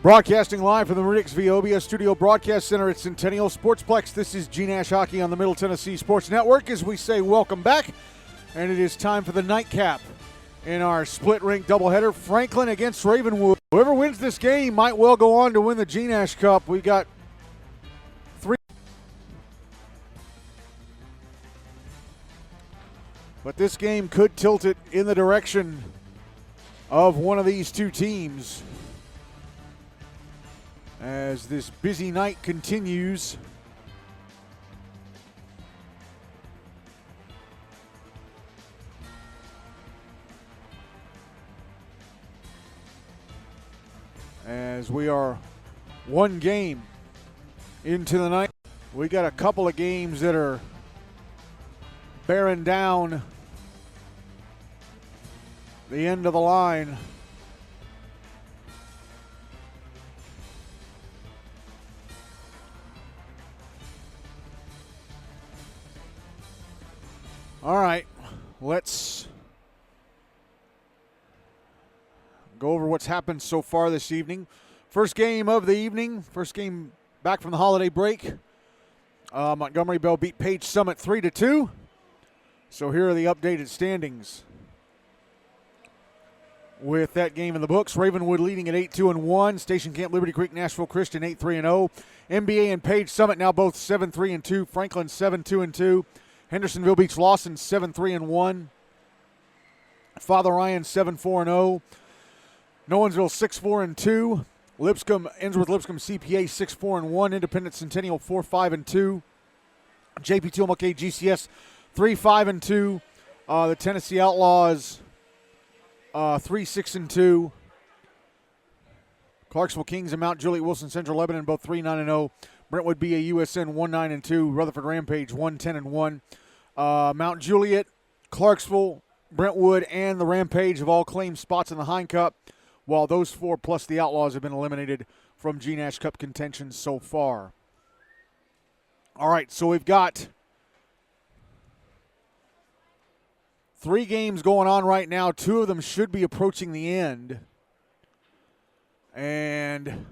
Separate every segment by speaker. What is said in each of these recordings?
Speaker 1: Broadcasting live from the Rick's Viobia Studio Broadcast Center at Centennial Sportsplex. This is GNASH Hockey on the Middle Tennessee Sports Network as we say welcome back. And it is time for the nightcap in our split-rink doubleheader, Franklin against Ravenwood. Whoever wins this game might well go on to win the GNASH Cup. We've got three. But this game could tilt it in the direction of one of these two teams as this busy night continues. As we are one game into the night, we got a couple of games that are bearing down the end of the line. All right, let's go over what's happened so far this evening. First game of the evening, first game back from the holiday break. Montgomery Bell beat Page Summit 3-2. So here are the updated standings. With that game in the books, Ravenwood leading at 8-2-1. Station Camp Liberty Creek Nashville Christian 8-3-0. MBA and Page Summit now both 7-3-2. Franklin 7-2-2. Hendersonville beats Lawson 7-3-1. Father Ryan 7-4-0. Nolensville 6-4-2. Ensworth Lipscomb CPA 6-4-1. Independent Centennial 4-5-2. JP Tillamook GCS 3-5-2. The Tennessee Outlaws 3-6-2. Clarksville Kings and Mount Juliet Wilson Central Lebanon both 3-9-0. Brentwood BA USN 1-9-2. Rutherford Rampage 1-10-1. Mount Juliet, Clarksville, Brentwood, and the Rampage have all claimed spots in the Hein Cup, while those four plus the Outlaws have been eliminated from GNASH Cup contention so far. All right, so we've got three games going on right now. Two of them should be approaching the end. And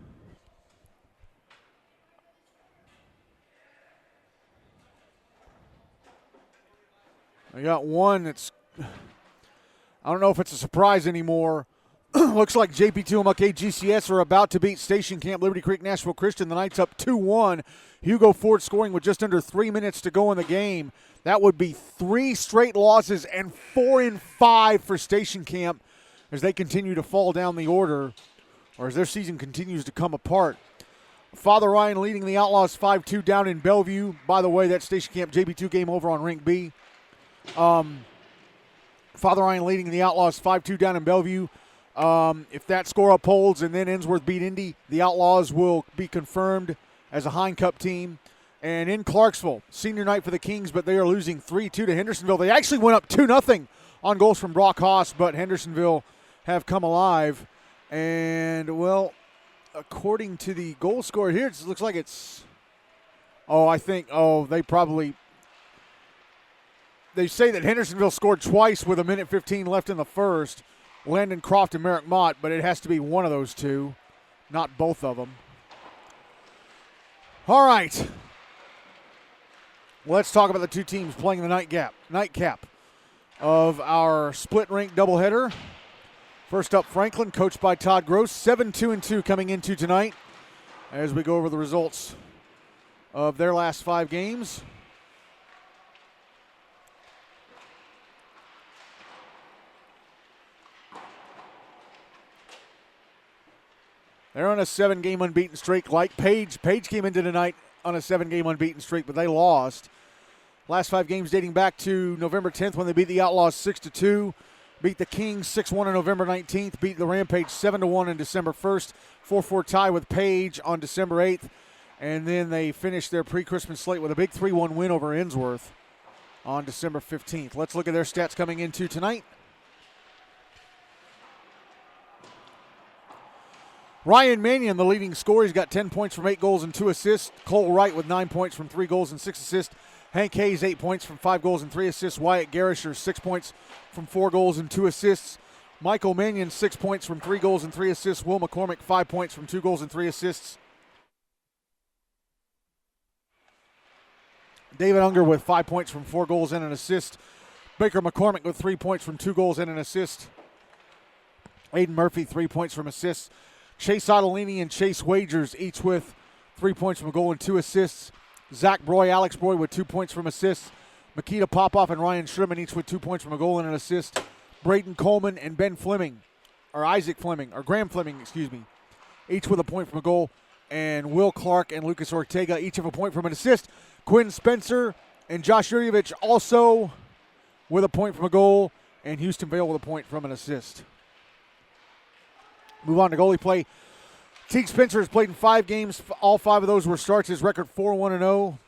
Speaker 1: I got one that's, I don't know if it's a surprise anymore. Looks like JP Tillamook GCS are about to beat Station Camp Liberty Creek Nashville Christian. The Knights up 2-1. Hugo Ford scoring with just under 3 minutes to go in the game. That would be 3 straight losses and 4 in 5 for Station Camp as they continue to fall down the order, or as their season continues to come apart. Father Ryan leading the Outlaws 5-2 down in Bellevue. By the way, that Station Camp JB2 game over on Rink B. Father Ryan leading the Outlaws 5-2 down in Bellevue. If that score upholds and then Ensworth beat Indy, the Outlaws will be confirmed as a Hein Cup team. And in Clarksville, senior night for the Kings, but they are losing 3-2 to Hendersonville. They actually went up 2-0 on goals from Brock Haas, but Hendersonville have come alive. And, well, according to the goal scorer here, it looks like it's, they say that Hendersonville scored twice with 1:15 left in the first. Landon Croft and Merrick Mott, but it has to be one of those two, not both of them. All right. Let's talk about the two teams playing the nightcap of our split-rink doubleheader. First up, Franklin, coached by Todd Gross, 7-2-2 coming into tonight as we go over the results of their last 5 games. They're on a 7-game unbeaten streak like Page. Page came into tonight on a 7-game unbeaten streak, but they lost. Last 5 games dating back to November 10th when they beat the Outlaws 6-2. Beat the Kings 6-1 on November 19th. Beat the Rampage 7-1 on December 1st. 4-4 tie with Page on December 8th. And then they finished their pre-Christmas slate with a big 3-1 win over Ensworth on December 15th. Let's look at their stats coming into tonight. Ryan Mannion, the leading scorer. He's got 10 points from 8 goals and 2 assists. Cole Wright with 9 points from 3 goals and 6 assists. Hank Hayes, 8 points from 5 goals and 3 assists. Wyatt Garisher, 6 points from 4 goals and 2 assists. Michael Mannion, 6 points from 3 goals and 3 assists. Will McCormick, 5 points from 2 goals and 3 assists. David Unger with 5 points from 4 goals and an assist. Baker McCormick with 3 points from 2 goals and an assist. Aiden Murphy, 3 points from assists. Chase Ottolini and Chase Wagers, each with 3 points from a goal and 2 assists. Zach Broy, Alex Broy with 2 points from assists. Makita Popoff and Ryan Sherman, each with 2 points from a goal and an assist. Braden Coleman and Ben Fleming, or Isaac Fleming, or Graham Fleming, each with a point from a goal. And Will Clark and Lucas Ortega, each have a point from an assist. Quinn Spencer and Josh Yurievich also with a point from a goal. And Houston Vale with a point from an assist. Move on to goalie play. Teague Spencer has played in 5 games. All 5 of those were starts. His record 4-1-0.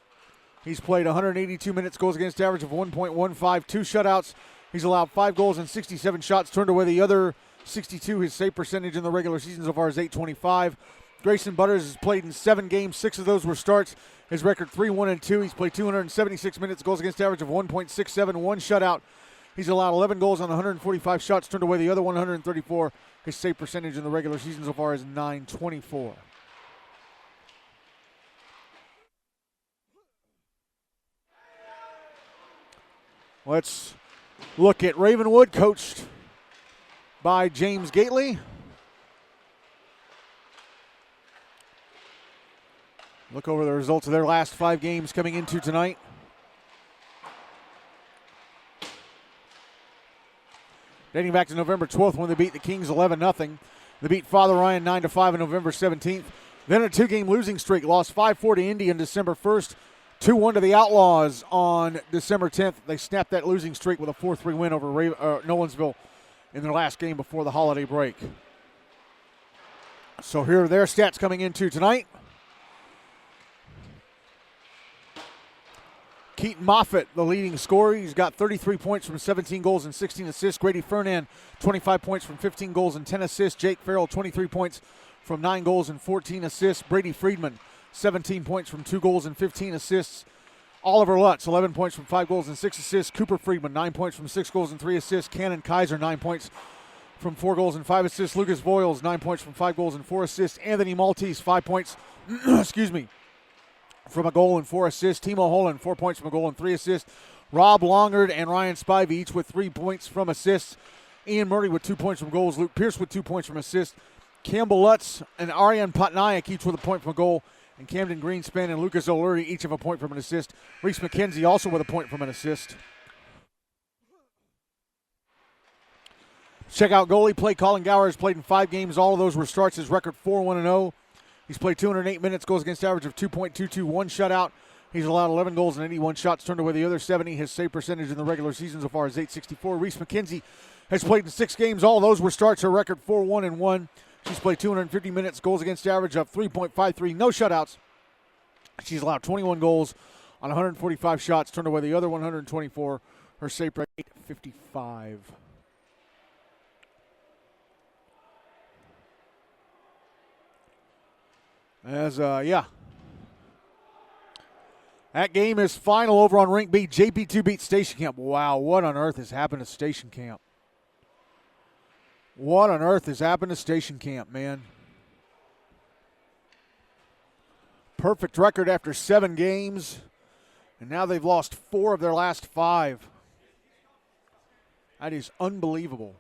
Speaker 1: He's played 182 minutes, goals against average of 1.15, 2 shutouts. He's allowed 5 goals and 67 shots, turned away the other 62. His save percentage in the regular season so far is .825. Grayson Butters has played in 7 games. 6 of those were starts. His record 3-1-2. He's played 276 minutes, goals against average of 1.67, 1 shutout. He's allowed 11 goals on 145 shots, turned away the other 134. His save percentage in the regular season so far is .924. Let's look at Ravenwood, coached by James Gately. Look over the results of their last 5 games coming into tonight. Dating back to November 12th when they beat the Kings 11-0. They beat Father Ryan 9-5 on November 17th. Then a 2-game losing streak, lost 5-4 to Indy on December 1st, 2-1 to the Outlaws on December 10th. They snapped that losing streak with a 4-3 win over Nolensville in their last game before the holiday break. So here are their stats coming into tonight. Keaton Moffitt, the leading scorer. He's got 33 points from 17 goals and 16 assists. Grady Fernan, 25 points from 15 goals and 10 assists. Jake Farrell, 23 points from 9 goals and 14 assists. Brady Friedman, 17 points from 2 goals and 15 assists. Oliver Lutz, 11 points from 5 goals and 6 assists. Cooper Friedman, 9 points from 6 goals and 3 assists. Cannon Kaiser, 9 points from 4 goals and 5 assists. Lucas Voiles, 9 points from 5 goals and 4 assists. Anthony Maltese, 5 points, from a goal and 4 assists. Timo Holland, 4 points from a goal and 3 assists. Rob Longard and Ryan Spivey, each with 3 points from assists. Ian Murray with 2 points from goals. Luke Pierce with 2 points from assists. Campbell Lutz and Aryan Patnaik, each with a point from a goal. And Camden Greenspan and Lucas O'Leary, each have a point from an assist. Reese McKenzie also with a point from an assist. Check out goalie play. Colin Gower has played in 5 games. All of those were starts. His record 4-1-0. He's played 208 minutes, goals against average of 2.22, 1 shutout. He's allowed 11 goals and 81 shots, turned away the other 70. His save percentage in the regular season so far is .864. Reese McKenzie has played in 6 games. All of those were starts. Her record 4-1-1. She's played 250 minutes, goals against average of 3.53, no shutouts. She's allowed 21 goals on 145 shots, turned away the other 124. Her save rate, .855. That game is final over on Rink B. JP2 beat Station Camp. Wow, what on earth has happened to Station Camp? What on earth has happened to Station Camp, man? Perfect record after 7 games, and now they've lost 4 of their last 5. That is unbelievable.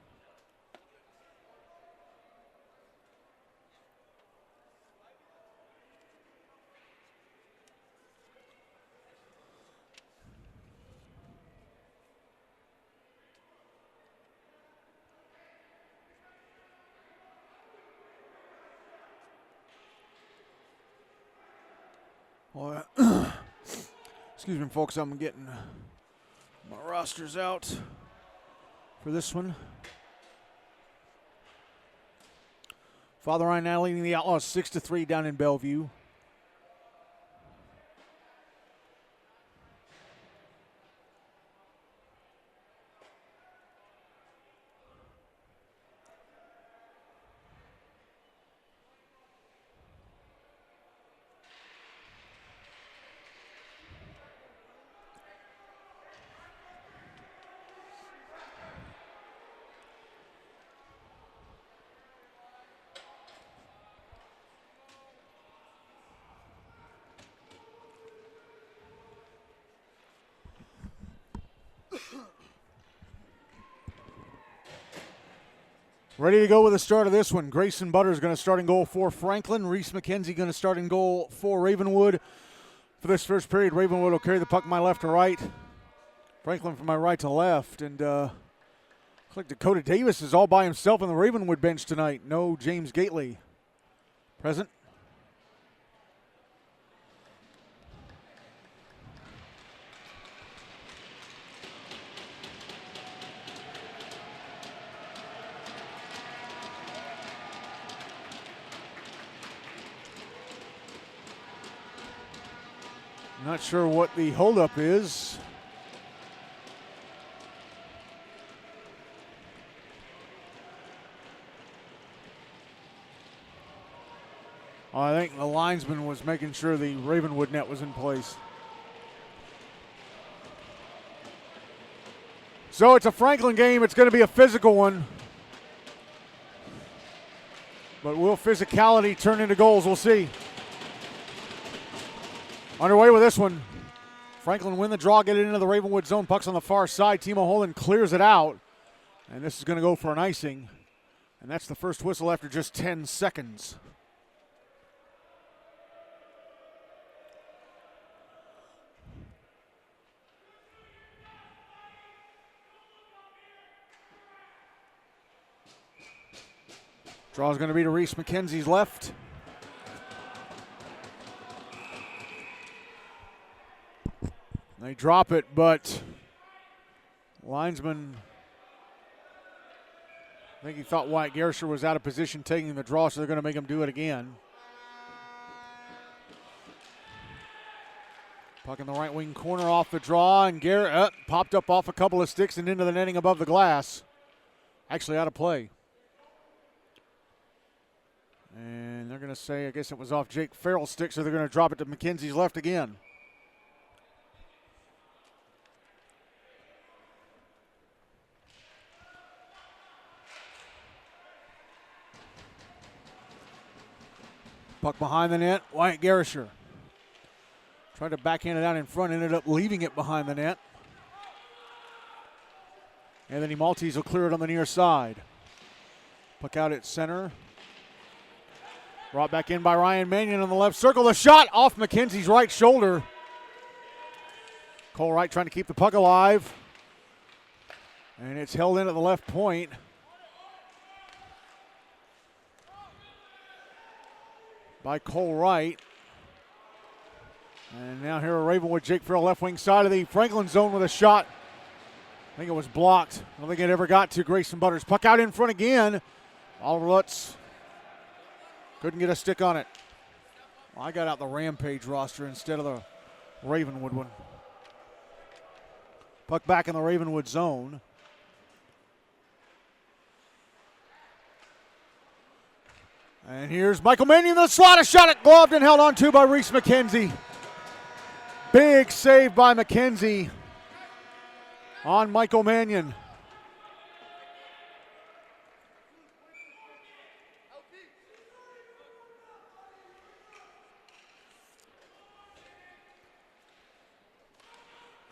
Speaker 1: Well, excuse me, folks. I'm getting my rosters out for this one. Father Ryan now leading the Outlaws 6-3 down in Bellevue. Ready to go with the start of this one. Grayson Butters going to start in goal for Franklin. Reese McKenzie going to start in goal for Ravenwood. For this first period, Ravenwood will carry the puck my left to right. Franklin from my right to left. And looks like Dakota Davis is all by himself on the Ravenwood bench tonight. No James Gately present. Not sure what the holdup is. I think the linesman was making sure the Ravenwood net was in place. So it's a Franklin game. It's going to be a physical one. But will physicality turn into goals? We'll see. Underway with this one. Franklin win the draw, get it into the Ravenwood zone. Puck's on the far side. Timo Holland clears it out. And this is going to go for an icing. And that's the first whistle after just 10 seconds. Draw's going to be to Reese McKenzie's left. They drop it, but linesman, I think he thought Wyatt Gersher was out of position taking the draw, so they're going to make him do it again. Puck in the right wing corner off the draw, and Garrett popped up off a couple of sticks and into the netting above the glass. Actually out of play. And they're going to say, I guess it was off Jake Farrell's stick, so they're going to drop it to McKenzie's left again. Puck behind the net, Wyatt Gersher. Tried to backhand it out in front, ended up leaving it behind the net. Anthony Maltese will clear it on the near side. Puck out at center. Brought back in by Ryan Mannion on the left circle. The shot off McKenzie's right shoulder. Cole Wright trying to keep the puck alive. And it's held in at the left point. By Cole Wright. And now here at Ravenwood, Jake Farrell left wing side of the Franklin zone with a shot. I think it was blocked. I don't think it ever got to Grayson Butters. Puck out in front again. Oliver Lutz couldn't get a stick on it. Well, I got out the Rampage roster instead of the Ravenwood one. Puck back in the Ravenwood zone. And here's Michael Mannion, the slot, a shot at gloved and held on to by Reese McKenzie. Big save by McKenzie on Michael Mannion.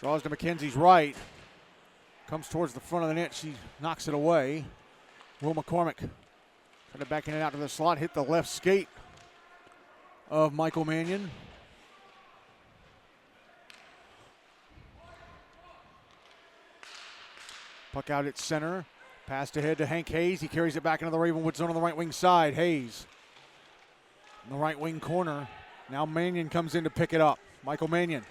Speaker 1: Draws to McKenzie's right. Comes towards the front of the net. She knocks it away. Will McCormick trying to backhand it out to the slot. Hit the left skate of Michael Mannion. Puck out at center. Passed ahead to Hank Hayes. He carries it back into the Ravenwood zone on the right wing side. Hayes in the right wing corner. Now Mannion comes in to pick it up. Michael Mannion.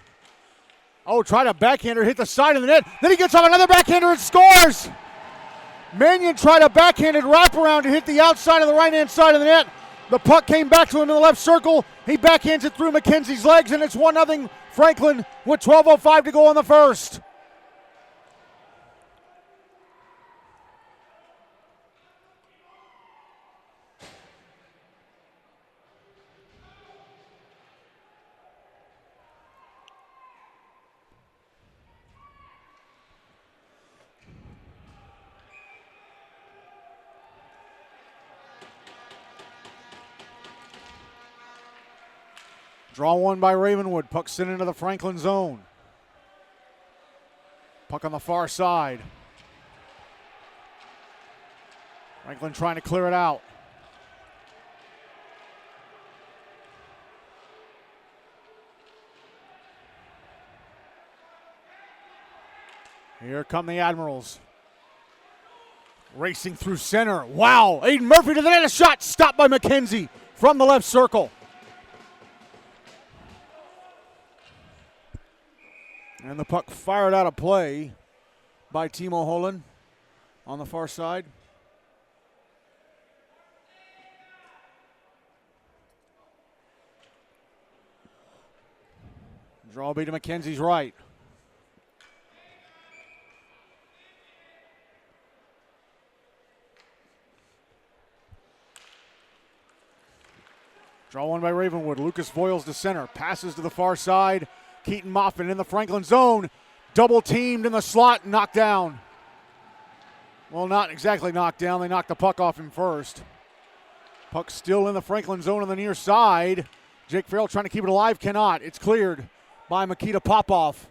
Speaker 1: Oh, tried a backhander, hit the side of the net. Then he gets off another backhander and scores. Mannion tried a backhanded wraparound to hit the outside of the right-hand side of the net. The puck came back to him in the left circle. He backhands it through McKenzie's legs, and it's 1-0 Franklin with 12:05 to go in the first. Draw one by Ravenwood. Puck sent into the Franklin zone. Puck on the far side. Franklin trying to clear it out. Here come the Admirals. Racing through center. Wow. Aiden Murphy to the net. A shot stopped by McKenzie from the left circle. And the puck fired out of play by Timo Holland on the far side. Draw be to McKenzie's right. Draw one by Ravenwood. Lucas Voiles to center. Passes to the far side. Keaton Moffitt in the Franklin zone. Double teamed in the slot. Knocked down. Well, not exactly knocked down. They knocked the puck off him first. Puck still in the Franklin zone on the near side. Jake Farrell trying to keep it alive. Cannot. It's cleared by Makita Popov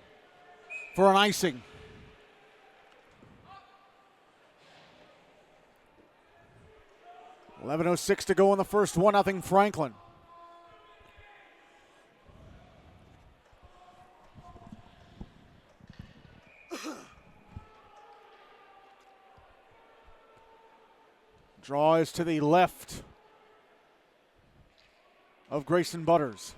Speaker 1: for an icing. .11:06 to go in the first. 1-0 Franklin. Draw is to the left of Grayson Butters.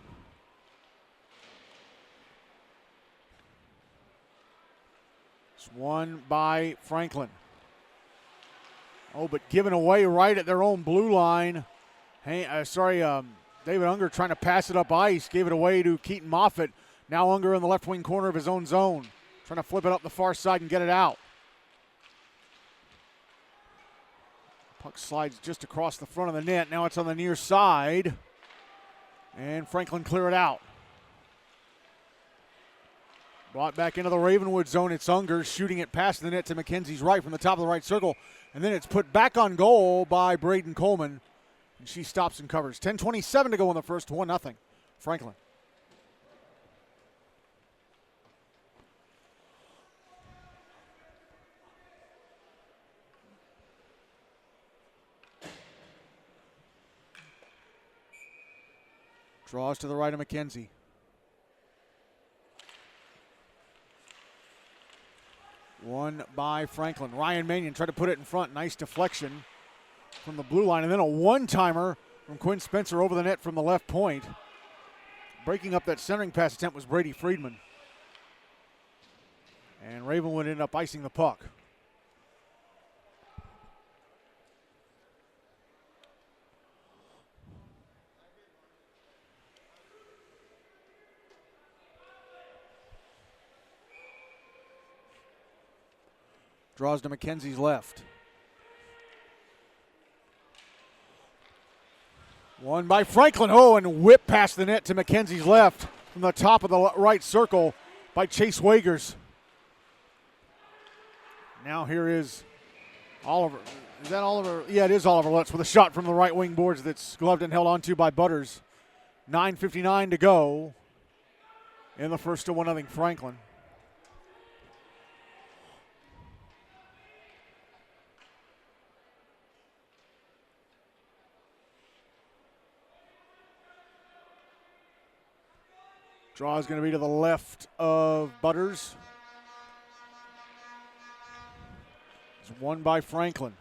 Speaker 1: It's won by Franklin. Oh, but given away right at their own blue line. David Unger trying to pass it up ice. Gave it away to Keaton Moffitt. Now Unger in the left wing corner of his own zone. Trying to flip it up the far side and get it out. Puck slides just across the front of the net. Now it's on the near side. And Franklin clear it out. Brought back into the Ravenwood zone. It's Unger shooting it past the net to McKenzie's right from the top of the right circle. And then it's put back on goal by Braden Coleman. And she stops and covers. 10:27 to go in the first. 1-0 Franklin. Draws to the right of McKenzie. Won by Franklin. Ryan Mannion tried to put it in front. Nice deflection from the blue line. And then a one-timer from Quinn Spencer over the net from the left point. Breaking up that centering pass attempt was Brady Friedman. And Ravenwood ended up icing the puck. Draws to McKenzie's left. Won by Franklin. Oh, and whip past the net to McKenzie's left from the top of the right circle by Chase Wagers. Now here is Oliver. Is that Oliver? Yeah, it is Oliver Lutz with a shot from the right wing boards that's gloved and held onto by Butters. 9:59 to go in the first to 1-0 Franklin. Draw is going to be to the left of Butters. It's won by Franklin.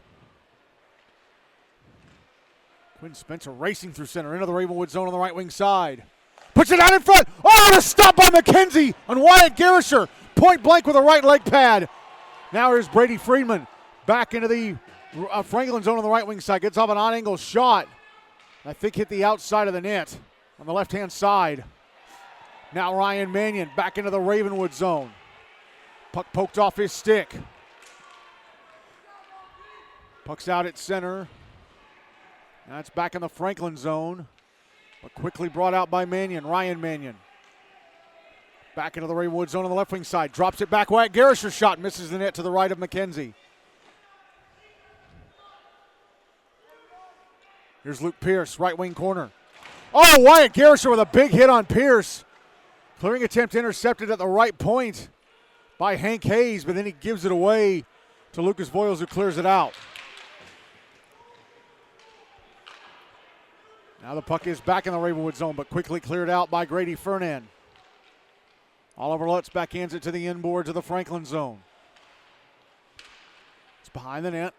Speaker 1: Quinn Spencer racing through center into the Ravenwood zone on the right wing side. Puts it out in front. Oh, and a stop by McKenzie on Wyatt Garrisher. Point blank with a right leg pad. Now here's Brady Friedman back into the Franklin zone on the right wing side. Gets off an odd angle shot. I think hit the outside of the net on the left-hand side. Now Ryan Mannion back into the Ravenwood zone. Puck poked off his stick. Puck's out at center. Now it's back in the Franklin zone, but quickly brought out by Mannion, Ryan Mannion. Back into the Ravenwood zone on the left wing side. Drops it back. Wyatt Garrisher's shot misses the net to the right of McKenzie. Here's Luke Pierce, right wing corner. Oh, Wyatt Garrisher with a big hit on Pierce. Clearing attempt intercepted at the right point by Hank Hayes, but then he gives it away to Lucas Voiles, who clears it out. Now the puck is back in the Ravenwood zone, but quickly cleared out by Grady Fernan. Oliver Lutz backhands it to the inboards of the Franklin zone. It's behind the net.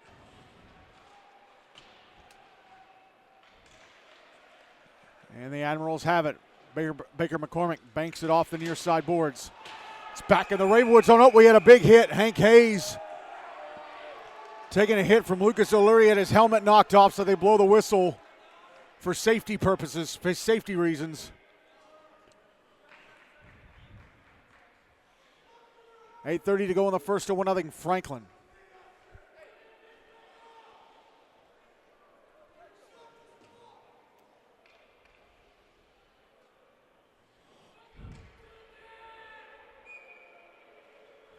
Speaker 1: And the Admirals have it. Baker McCormick banks it off the near side boards. It's back in the Ravenwood zone. Oh, we had a big hit. Hank Hayes taking a hit from Lucas O'Leary, had his helmet knocked off, so they blow the whistle for safety purposes, for safety reasons. 8:30 to go in the first, to 1-0 Franklin.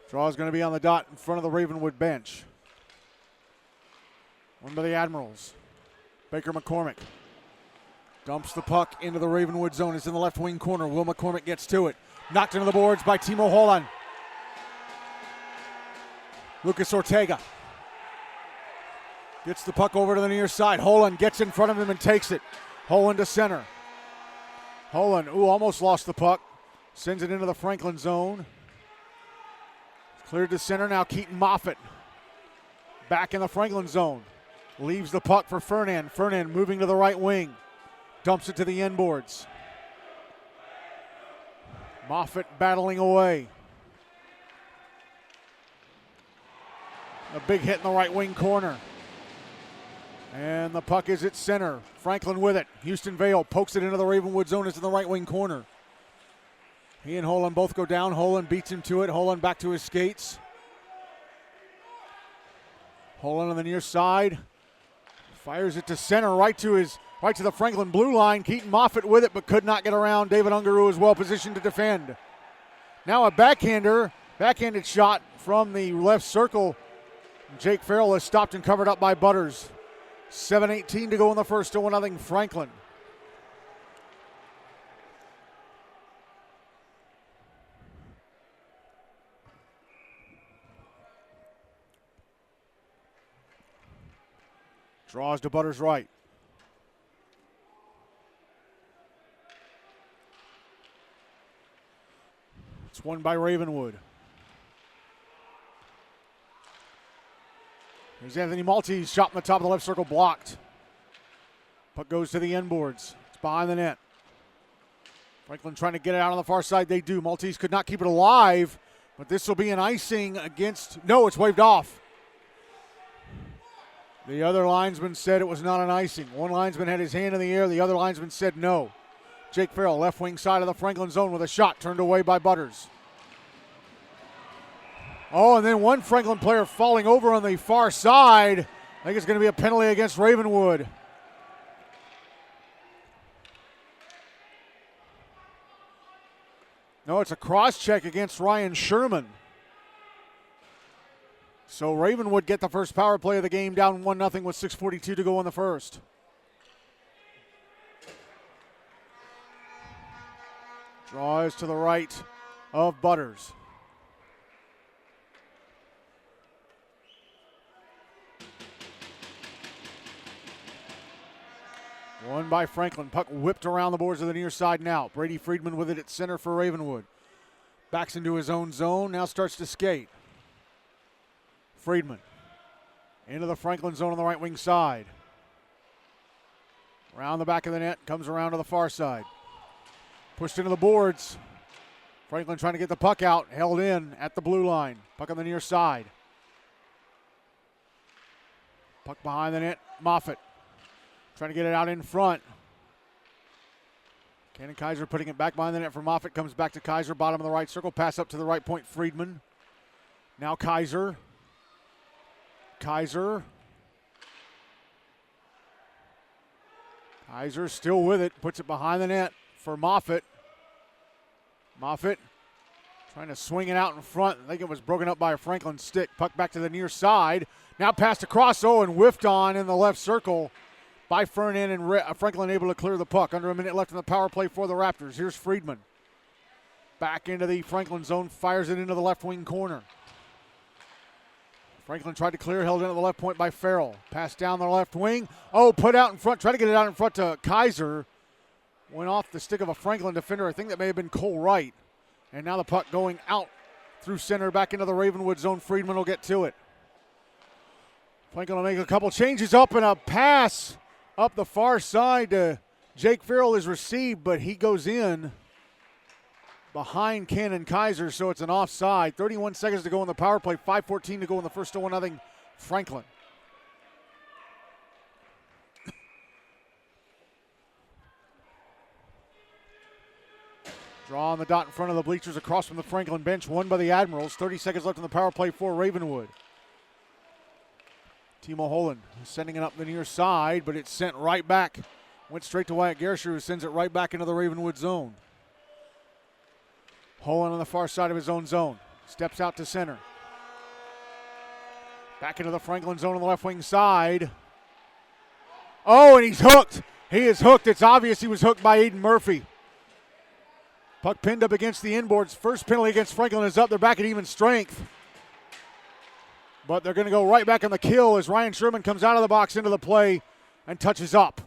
Speaker 1: Draw is going to be on the dot in front of the Ravenwood bench. One by the Admirals. Baker McCormick dumps the puck into the Ravenwood zone. It's in the left wing corner. Will McCormick gets to it. Knocked into the boards by Timo Holland. Lucas Ortega gets the puck over to the near side. Holland gets in front of him and takes it. Holland to center. Holland, almost lost the puck. Sends it into the Franklin zone. Cleared to center now. Keaton Moffitt back in the Franklin zone. Leaves the puck for Fernan. Fernan moving to the right wing. Dumps it to the inboards. Moffitt battling away. A big hit in the right wing corner. And the puck is at center. Franklin with it. Houston Vale pokes it into the Ravenwood zone. It's in the right wing corner. He and Holland both go down. Holland beats him to it. Holland back to his skates. Holland on the near side. Fires it to center, right to the Franklin blue line. Keaton Moffitt with it, but could not get around. David Ungeru is well positioned to defend. Now a backhanded shot from the left circle. Jake Farrell is stopped and covered up by Butters. 7:18 to go in the first, to 1-0 Franklin. Draws to Butters' right. It's won by Ravenwood. Here's Anthony Maltese, shot in the top of the left circle, blocked. Puck goes to the inboards. It's behind the net. Franklin trying to get it out on the far side. They do. Maltese could not keep it alive, but this will be an icing against. No, it's waved off. The other linesman said it was not an icing. One linesman had his hand in the air. The other linesman said no. Jake Farrell, left wing side of the Franklin zone with a shot turned away by Butters. Oh, and then one Franklin player falling over on the far side. I think it's going to be a penalty against Ravenwood. No, it's a cross check against Ryan Sherman. So Ravenwood get the first power play of the game, down 1-0 with 6:42 to go in the first. Draws to the right of Butters. Won by Franklin. Puck whipped around the boards of the near side now. Brady Friedman with it at center for Ravenwood. Backs into his own zone, now starts to skate. Friedman into the Franklin zone on the right wing side. Around the back of the net, comes around to the far side. Pushed into the boards. Franklin trying to get the puck out, held in at the blue line. Puck on the near side. Puck behind the net, Moffitt trying to get it out in front. Cannon Kaiser putting it back behind the net for Moffitt. Comes back to Kaiser, bottom of the right circle. Pass up to the right point, Friedman. Now Kaiser. Kaiser still with it. Puts it behind the net for Moffitt. Moffitt trying to swing it out in front. I think it was broken up by a Franklin stick. Puck back to the near side. Now passed across, and whiffed on in the left circle by Fernan, and Franklin able to clear the puck. Under a minute left in the power play for the Raptors. Here's Friedman. Back into the Franklin zone, fires it into the left wing corner. Franklin tried to clear, held into the left point by Farrell. Pass down the left wing. Oh, put out in front. Try to get it out in front to Kaiser. Went off the stick of a Franklin defender. I think that may have been Cole Wright. And now the puck going out through center, back into the Ravenwood zone. Friedman will get to it. Franklin will make a couple changes up, and a pass up the far side to Jake Farrell is received, but he goes in behind Cannon Kaiser, so it's an offside. 31 seconds to go in the power play, 5:14 to go in the first, 1-0 Franklin. Draw on the dot in front of the bleachers across from the Franklin bench, won by the Admirals. 30 seconds left in the power play for Ravenwood. Timo Holland sending it up the near side, but it's sent right back. Went straight to Wyatt Gersher, who sends it right back into the Ravenwood zone. Holland on the far side of his own zone. Steps out to center. Back into the Franklin zone on the left wing side. Oh, and he's hooked. He is hooked. It's obvious he was hooked by Aiden Murphy. Puck pinned up against the inboards. First penalty against Franklin is up. They're back at even strength. But they're going to go right back on the kill as Ryan Sherman comes out of the box into the play and touches up.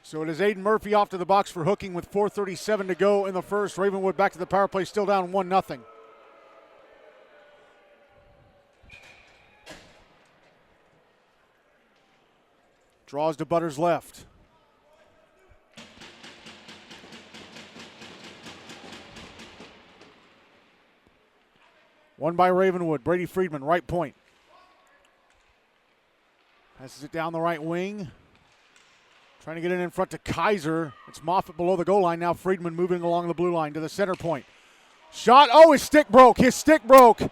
Speaker 1: So it is Aiden Murphy off to the box for hooking with 4:37 to go in the first. Ravenwood back to the power play, still down 1-0. Draws to Butters left. Won by Ravenwood. Brady Friedman, right point. Passes it down the right wing. Trying to get it in front to Kaiser. It's Moffitt below the goal line. Now Friedman moving along the blue line to the center point. Shot. Oh, his stick broke. His stick broke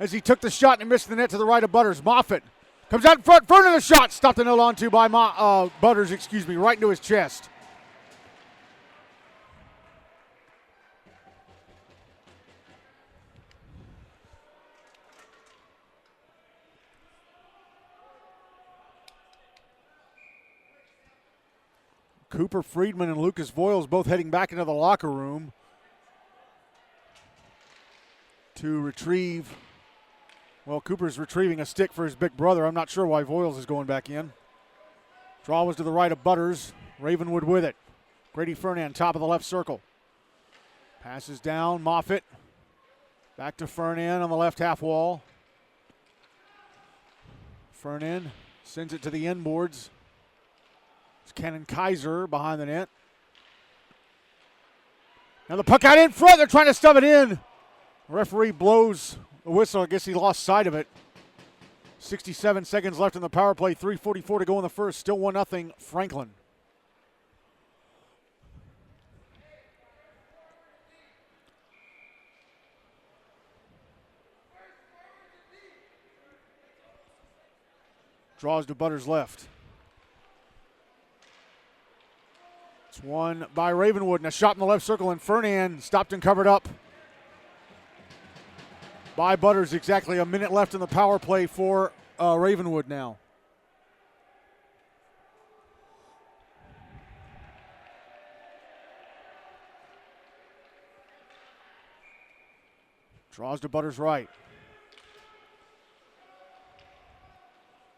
Speaker 1: as he took the shot and missed the net to the right of Butters. Moffitt comes out in front. Front of the shot. Stopped and held on to by Butters, right into his chest. Cooper Friedman and Lucas Voiles both heading back into the locker room to retrieve. Well, Cooper's retrieving a stick for his big brother. I'm not sure why Voiles is going back in. Draw was to the right of Butters. Ravenwood with it. Grady Fernand, top of the left circle. Passes down, Moffitt. Back to Fernand on the left half wall. Fernand sends it to the inboards. Cannon Kaiser behind the net. Now the puck out in front. They're trying to stub it in. The referee blows a whistle. I guess he lost sight of it. 67 seconds left in the power play. 3:44 to go in the first. Still 1-0 Franklin. Draws to Butters left. Won by Ravenwood, and a shot in the left circle, and Fernand stopped and covered up by Butters. Exactly a minute left in the power play for Ravenwood now. Draws to Butters right.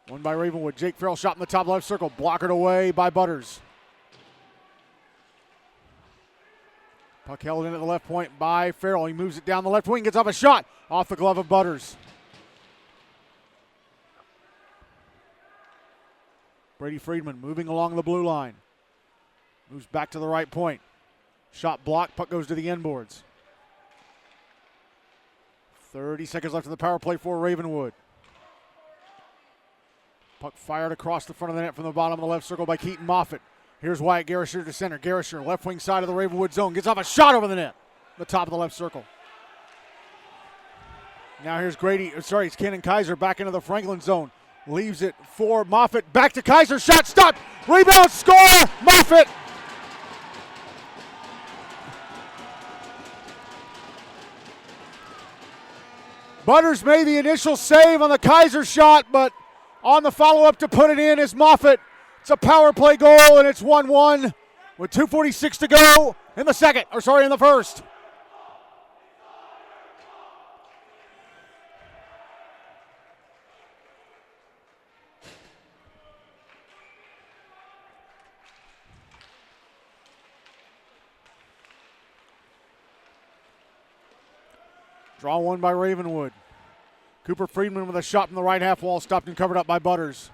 Speaker 1: Won by Ravenwood. Jake Farrell shot in the top left circle, blockered away by Butters. Puck held in at the left point by Farrell. He moves it down the left wing, gets off a shot off the glove of Butters. Brady Friedman moving along the blue line. Moves back to the right point. Shot blocked, puck goes to the inboards. 30 seconds left in the power play for Ravenwood. Puck fired across the front of the net from the bottom of the left circle by Keaton Moffitt. Here's Wyatt Gersher to center. Gersher, left wing side of the Ravenwood zone. Gets off a shot over the net. The top of the left circle. Now here's it's Cannon Kaiser back into the Franklin zone. Leaves it for Moffitt. Back to Kaiser. Shot stopped. Rebound, score! Moffitt! Butters made the initial save on the Kaiser shot, but on the follow-up to put it in is Moffitt. It's a power play goal, and it's 1-1 with 2:46 to go in the first. Draw one by Ravenwood. Cooper Friedman with a shot from the right half wall, stopped and covered up by Butters.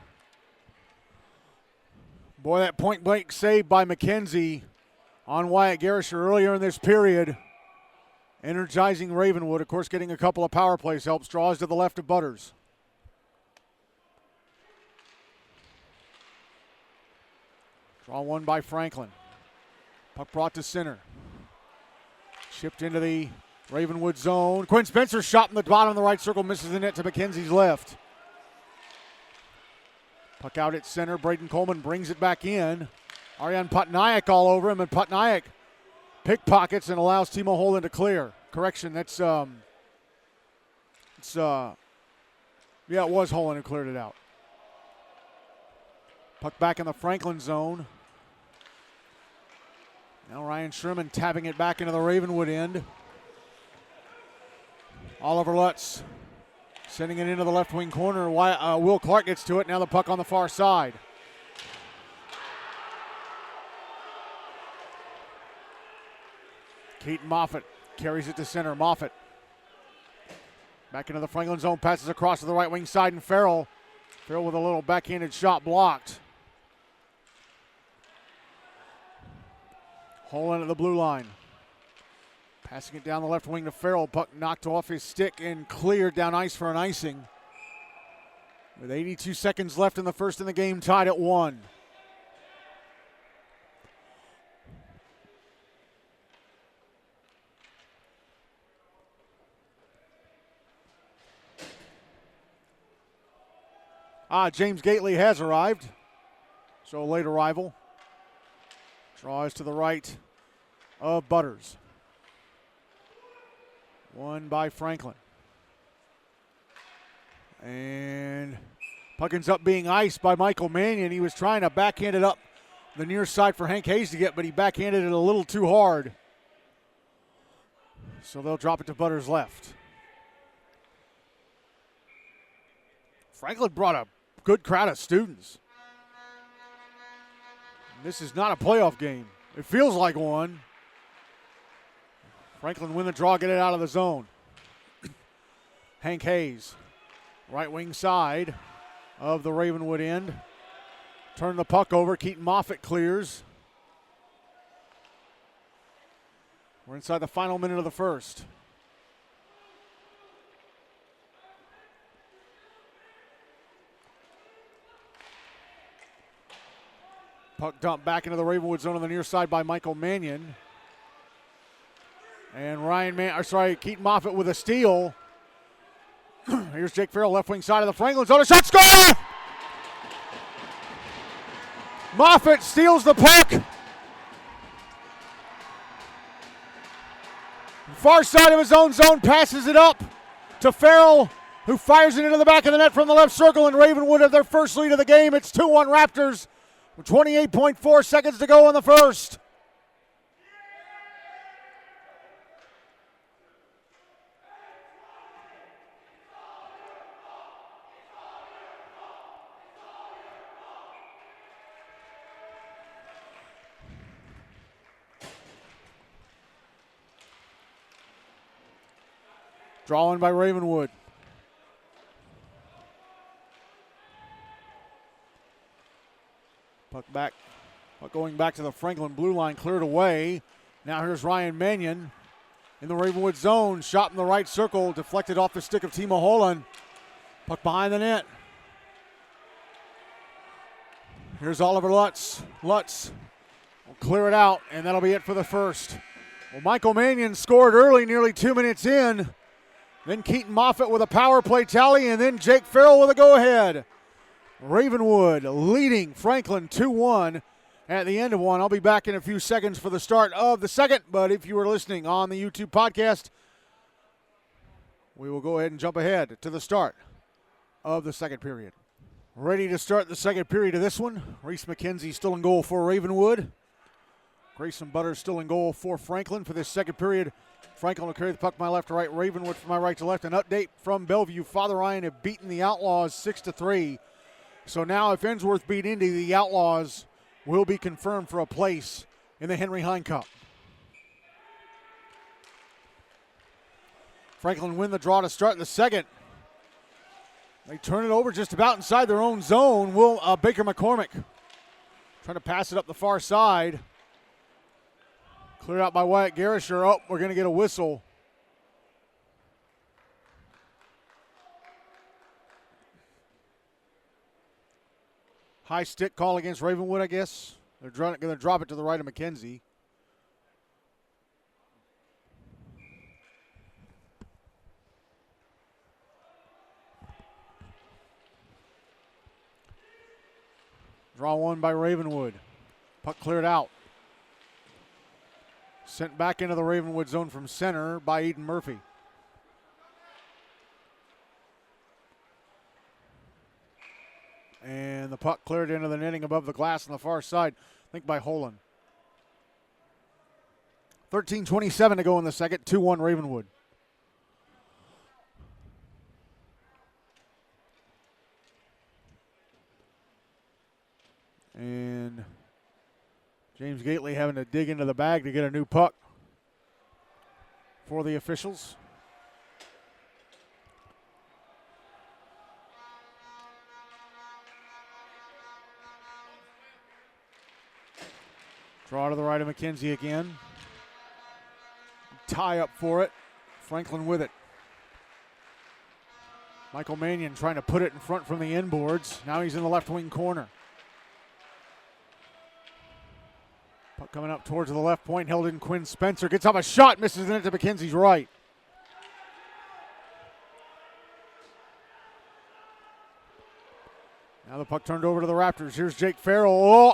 Speaker 1: Boy, that point-blank save by McKenzie on Wyatt Garrisher earlier in this period. Energizing Ravenwood, of course, getting a couple of power plays helps. Draws to the left of Butters. Draw one by Franklin. Puck brought to center. Shipped into the Ravenwood zone. Quinn Spencer shot in the bottom of the right circle, misses the net to McKenzie's left. Puck out at center. Braden Coleman brings it back in. Aryan Patnaik all over him, and Patnaik pickpockets and allows Timo Holden to clear. Correction, it was Holden who cleared it out. Puck back in the Franklin zone. Now Ryan Sherman tapping it back into the Ravenwood end. Oliver Lutz sending it into the left wing corner. Will Clark gets to it. Now the puck on the far side. Keaton Moffitt carries it to center. Moffitt back into the Franklin zone. Passes across to the right wing side, and Farrell with a little backhanded shot blocked. Holland at the blue line. Passing it down the left wing to Farrell. Puck knocked off his stick and cleared down ice for an icing. With 82 seconds left in the first in the game, tied at 1. James Gately has arrived. So a late arrival. Draws to the right of Butters. One by Franklin. And puck ends up being iced by Michael Mannion. He was trying to backhand it up the near side for Hank Hayes to get, but he backhanded it a little too hard. So they'll drop it to Butters' left. Franklin brought a good crowd of students. This is not a playoff game. It feels like one. Franklin win the draw, get it out of the zone. Hank Hayes, right wing side of the Ravenwood end. Turn the puck over. Keaton Moffitt clears. We're inside the final minute of the first. Puck dumped back into the Ravenwood zone on the near side by Michael Mannion. And Keaton Moffitt with a steal. Here's Jake Farrell, left wing side of the Franklin zone. A shot, score! Moffitt steals the puck. Far side of his own zone, passes it up to Farrell, who fires it into the back of the net from the left circle, and Ravenwood have their first lead of the game. It's 2-1 Raptors with 28.4 seconds to go in the first. Drawing by Ravenwood. Puck going back to the Franklin blue line, cleared away. Now here's Ryan Mannion in the Ravenwood zone. Shot in the right circle, deflected off the stick of Timo Holland. Puck behind the net. Here's Oliver Lutz. Lutz will clear it out, and that'll be it for the first. Well, Michael Mannion scored early, nearly 2 minutes in. Then Keaton Moffitt with a power play tally, and then Jake Farrell with a go-ahead. Ravenwood leading Franklin 2-1 at the end of one. I'll be back in a few seconds for the start of the second, but if you are listening on the YouTube podcast, we will go ahead and jump ahead to the start of the second period. Ready to start the second period of this one. Reese McKenzie still in goal for Ravenwood. Grayson Butters still in goal for Franklin for this second period. Franklin will carry the puck from my left to right. Ravenwood from my right to left. An update from Bellevue. Father Ryan have beaten the Outlaws 6-3. So now if Ensworth beat Indy, the Outlaws will be confirmed for a place in the Henry Hine Cup. Franklin win the draw to start the second. They turn it over just about inside their own zone. Baker McCormick trying to pass it up the far side. Cleared out by Wyatt Garisher. Oh, we're going to get a whistle. High stick call against Ravenwood, I guess. They're going to drop it to the right of McKenzie. Draw one by Ravenwood. Puck cleared out. Sent back into the Ravenwood zone from center by Eden Murphy. And the puck cleared into the netting above the glass on the far side, I think by Holan. 13:27 to go in the second, 2-1 Ravenwood. And James Gately having to dig into the bag to get a new puck for the officials. Draw to the right of McKenzie again. Tie up for it. Franklin with it. Michael Mannion trying to put it in front from the inboards. Now he's in the left wing corner. Puck coming up towards the left point, held in Quinn Spencer. Gets up a shot, misses it to McKenzie's right. Now the puck turned over to the Raptors. Here's Jake Farrell. Oh!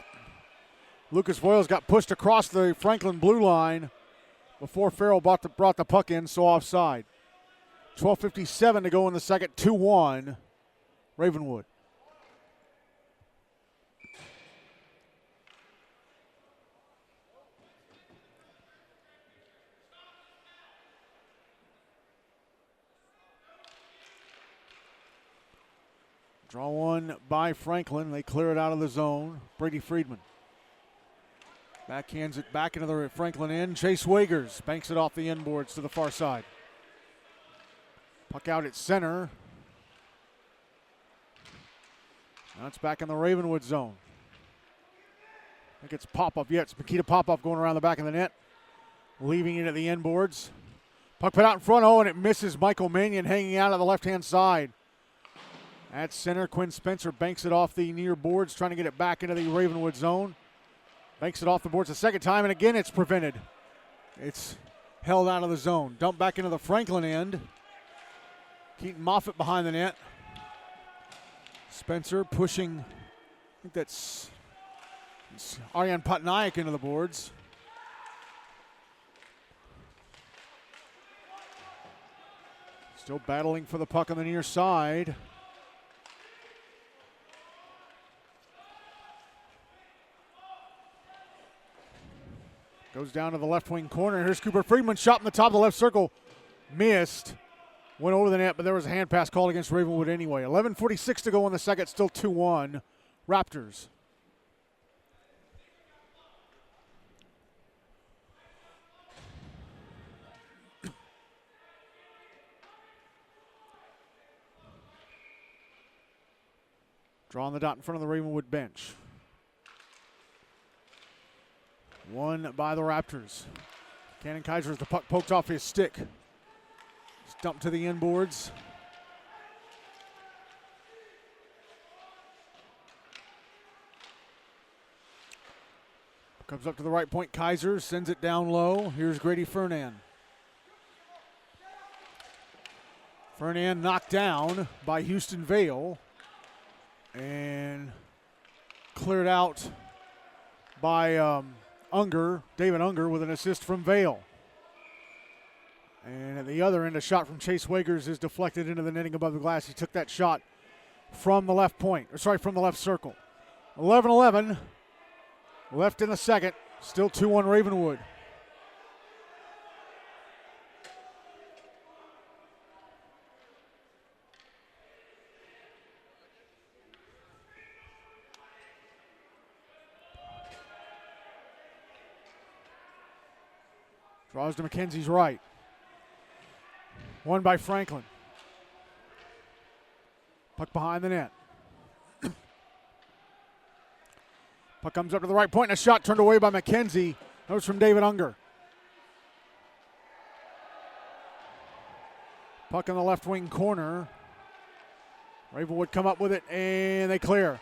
Speaker 1: Lucas Voiles got pushed across the Franklin blue line before Farrell brought the puck in, so offside. 12:57 to go in the second, 2-1 Ravenwood. Draw one by Franklin. They clear it out of the zone. Brady Friedman backhands it back into the Franklin end. Chase Wagers banks it off the inboards to the far side. Puck out at center. Now it's back in the Ravenwood zone. I think it's Popov. Yeah, it's Makita Popov going around the back of the net. Leaving it at the inboards. Puck put out in front. Oh, and it misses Michael Mannion hanging out on the left-hand side. At center, Quinn Spencer banks it off the near boards, trying to get it back into the Ravenwood zone. Banks it off the boards a second time, and again it's prevented. It's held out of the zone. Dumped back into the Franklin end. Keaton Moffitt behind the net. Spencer pushing, I think it's Aryan Patnaik into the boards. Still battling for the puck on the near side. Goes down to the left wing corner. Here's Cooper Friedman. Shot in the top of the left circle. Missed. Went over the net, but there was a hand pass called against Ravenwood anyway. 11:46 to go in the second. Still 2-1 Raptors. Drawing the dot in front of the Ravenwood bench. Won by the Raptors. Cannon Kaiser as the puck poked off his stick. It's dumped to the inboards. Comes up to the right point. Kaiser sends it down low. Here's Grady Fernan. Fernan knocked down by Houston Vale and cleared out by David Unger with an assist from Vale. And at the other end, a shot from Chase Wagers is deflected into the netting above the glass. He took that shot from the left point. From the left circle. 11-11. Left in the second. Still 2-1 Ravenwood. Draws to McKenzie's right. Won by Franklin. Puck behind the net. Puck comes up to the right point and a shot turned away by McKenzie. That was from David Unger. Puck in the left wing corner. Ravenwood come up with it and they clear.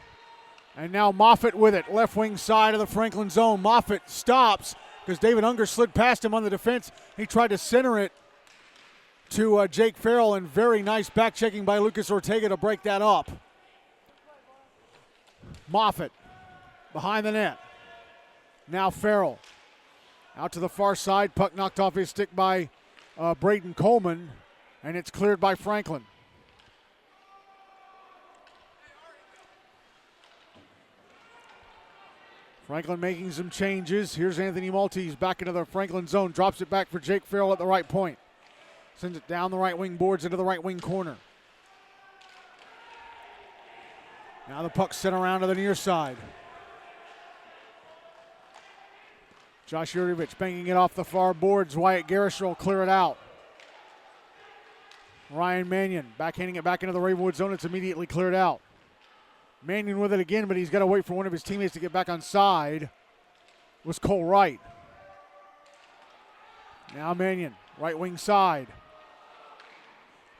Speaker 1: And now Moffitt with it. Left wing side of the Franklin zone. Moffitt stops because David Unger slid past him on the defense. He tried to center it to Jake Farrell, and very nice back checking by Lucas Ortega to break that up. Moffitt behind the net. Now Farrell out to the far side. Puck knocked off his stick by Braden Coleman, and it's cleared by Franklin. Franklin making some changes. Here's Anthony Maltese back into the Franklin zone. Drops it back for Jake Farrell at the right point. Sends it down the right wing boards into the right wing corner. Now the puck sent around to the near side. Josh Yurevich banging it off the far boards. Wyatt Garish will clear it out. Ryan Mannion backhanding it back into the Ravenwood zone. It's immediately cleared out. Mannion with it again, but he's got to wait for one of his teammates to get back on side. It was Cole Wright. Now Mannion, right wing side.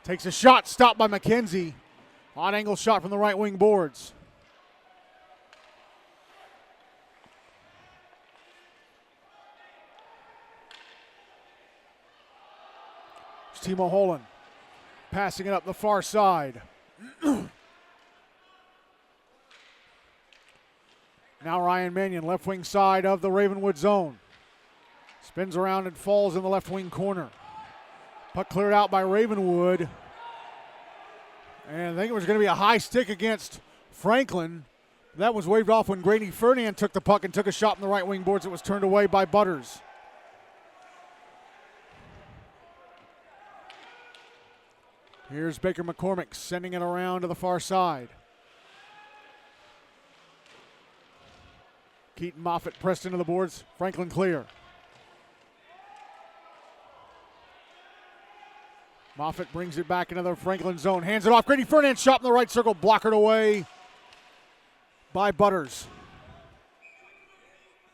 Speaker 1: Takes a shot, stopped by McKenzie. Odd angle shot from the right wing boards. It's Timo Holland passing it up the far side. Now Ryan Mannion, left wing side of the Ravenwood zone. Spins around and falls in the left wing corner. Puck cleared out by Ravenwood. And I think it was going to be a high stick against Franklin. That was waved off when Grady Ferdinand took the puck and took a shot in the right wing boards. It was turned away by Butters. Here's Baker McCormick sending it around to the far side. Keaton Moffitt pressed into the boards. Franklin clear. Moffitt brings it back into the Franklin zone. Hands it off. Grady Ferdinand shot in the right circle. Blockered away by Butters.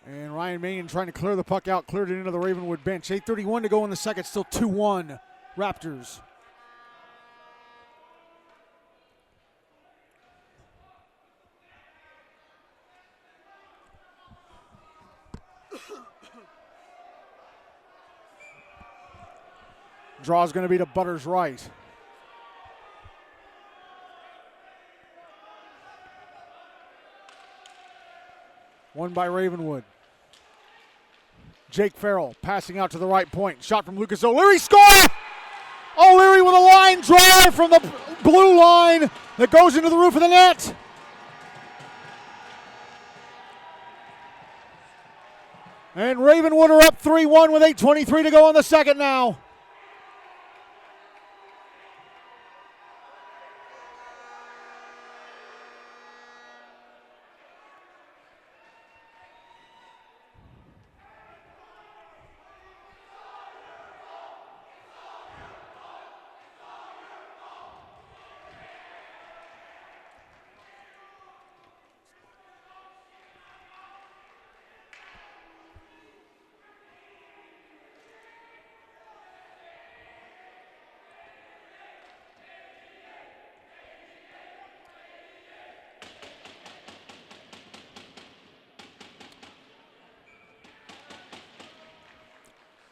Speaker 1: And Ryan Mannion trying to clear the puck out. Cleared it into the Ravenwood bench. 8:31 to go in the second. Still 2-1 Raptors. Draw is going to be to Butters' right. Won by Ravenwood. Jake Farrell passing out to the right point. Shot from Lucas O'Leary. Score! O'Leary with a line drive from the blue line that goes into the roof of the net. And Ravenwood are up 3-1 with 8:23 to go in the second now.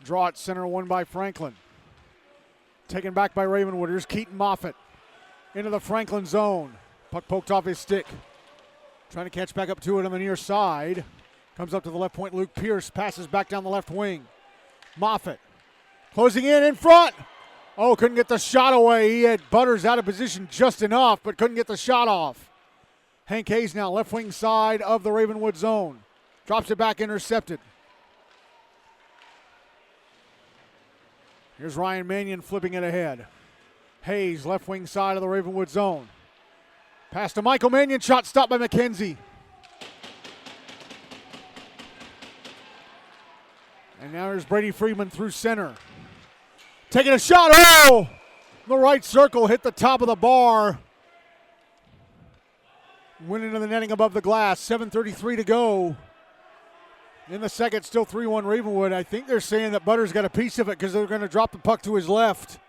Speaker 1: Draw at center, won by Franklin. Taken back by Ravenwood. Here's Keaton Moffitt into the Franklin zone. Puck poked off his stick. Trying to catch back up to it on the near side. Comes up to the left point. Luke Pierce passes back down the left wing. Moffitt closing in front. Oh, couldn't get the shot away. He had Butters out of position just enough, but couldn't get the shot off. Hank Hayes now left wing side of the Ravenwood zone. Drops it back, intercepted. Here's Ryan Mannion flipping it ahead. Hayes, left wing side of the Ravenwood zone. Pass to Michael Mannion, shot stopped by McKenzie. And now here's Brady Friedman through center. Taking a shot, oh! The right circle hit the top of the bar. Went into the netting above the glass, 7:33 to go. In the second, still 3-1 Ravenwood. I think they're saying that Butters got a piece of it because they're going to drop the puck to his left.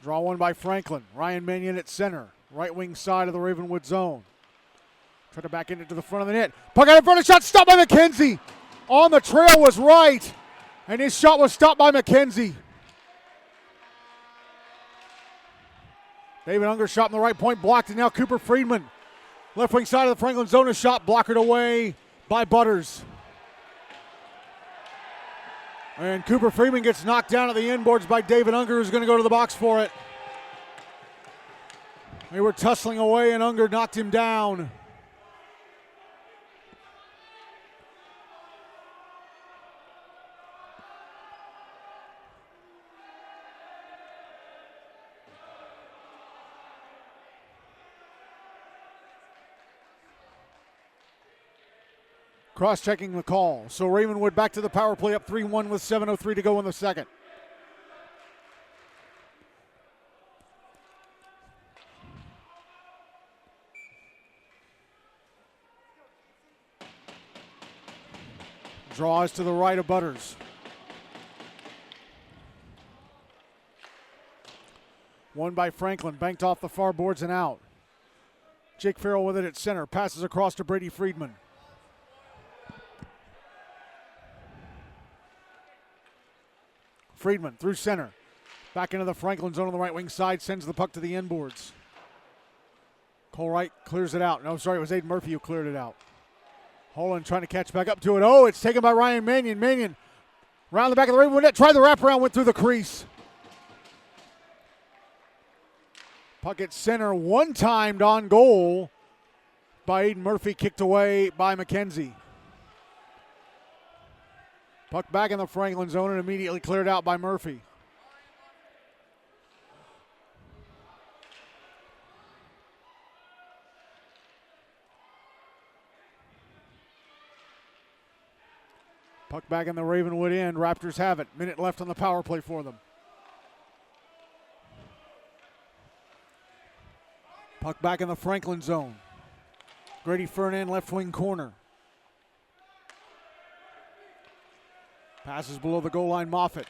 Speaker 1: Draw one by Franklin. Ryan Mannion at center. Right wing side of the Ravenwood zone. Try to back into the front of the net. Puck out in front of shot, stopped by McKenzie. On the trail was right. And his shot was stopped by McKenzie. David Unger shot in the right point, blocked, and now Cooper Friedman. Left wing side of the Franklin zone, a shot blockered away by Butters. And Cooper Friedman gets knocked down at the inboards by David Unger, who's going to go to the box for it. They were tussling away, and Unger knocked him down. Cross-checking the call. So Ravenwood back to the power play, up 3-1 with 7:03 to go in the second. Draws to the right of Butters. One by Franklin, banked off the far boards and out. Jake Farrell with it at center, passes across to Brady Friedman. Friedman through center. Back into the Franklin zone on the right wing side. Sends the puck to the inboards. Cole Wright clears it out. No, sorry, it was Aiden Murphy who cleared it out. Holland trying to catch back up to it. Oh, it's taken by Ryan Mannion. Mannion around the back of the Ravenwood net. Tried the wraparound, went through the crease. Puck at center, one-timed on goal by Aiden Murphy. Kicked away by McKenzie. Puck back in the Franklin zone and immediately cleared out by Murphy. Puck back in the Ravenwood end. Raptors have it. Minute left on the power play for them. Puck back in the Franklin zone. Grady Fernand, left wing corner. Passes below the goal line, Moffitt.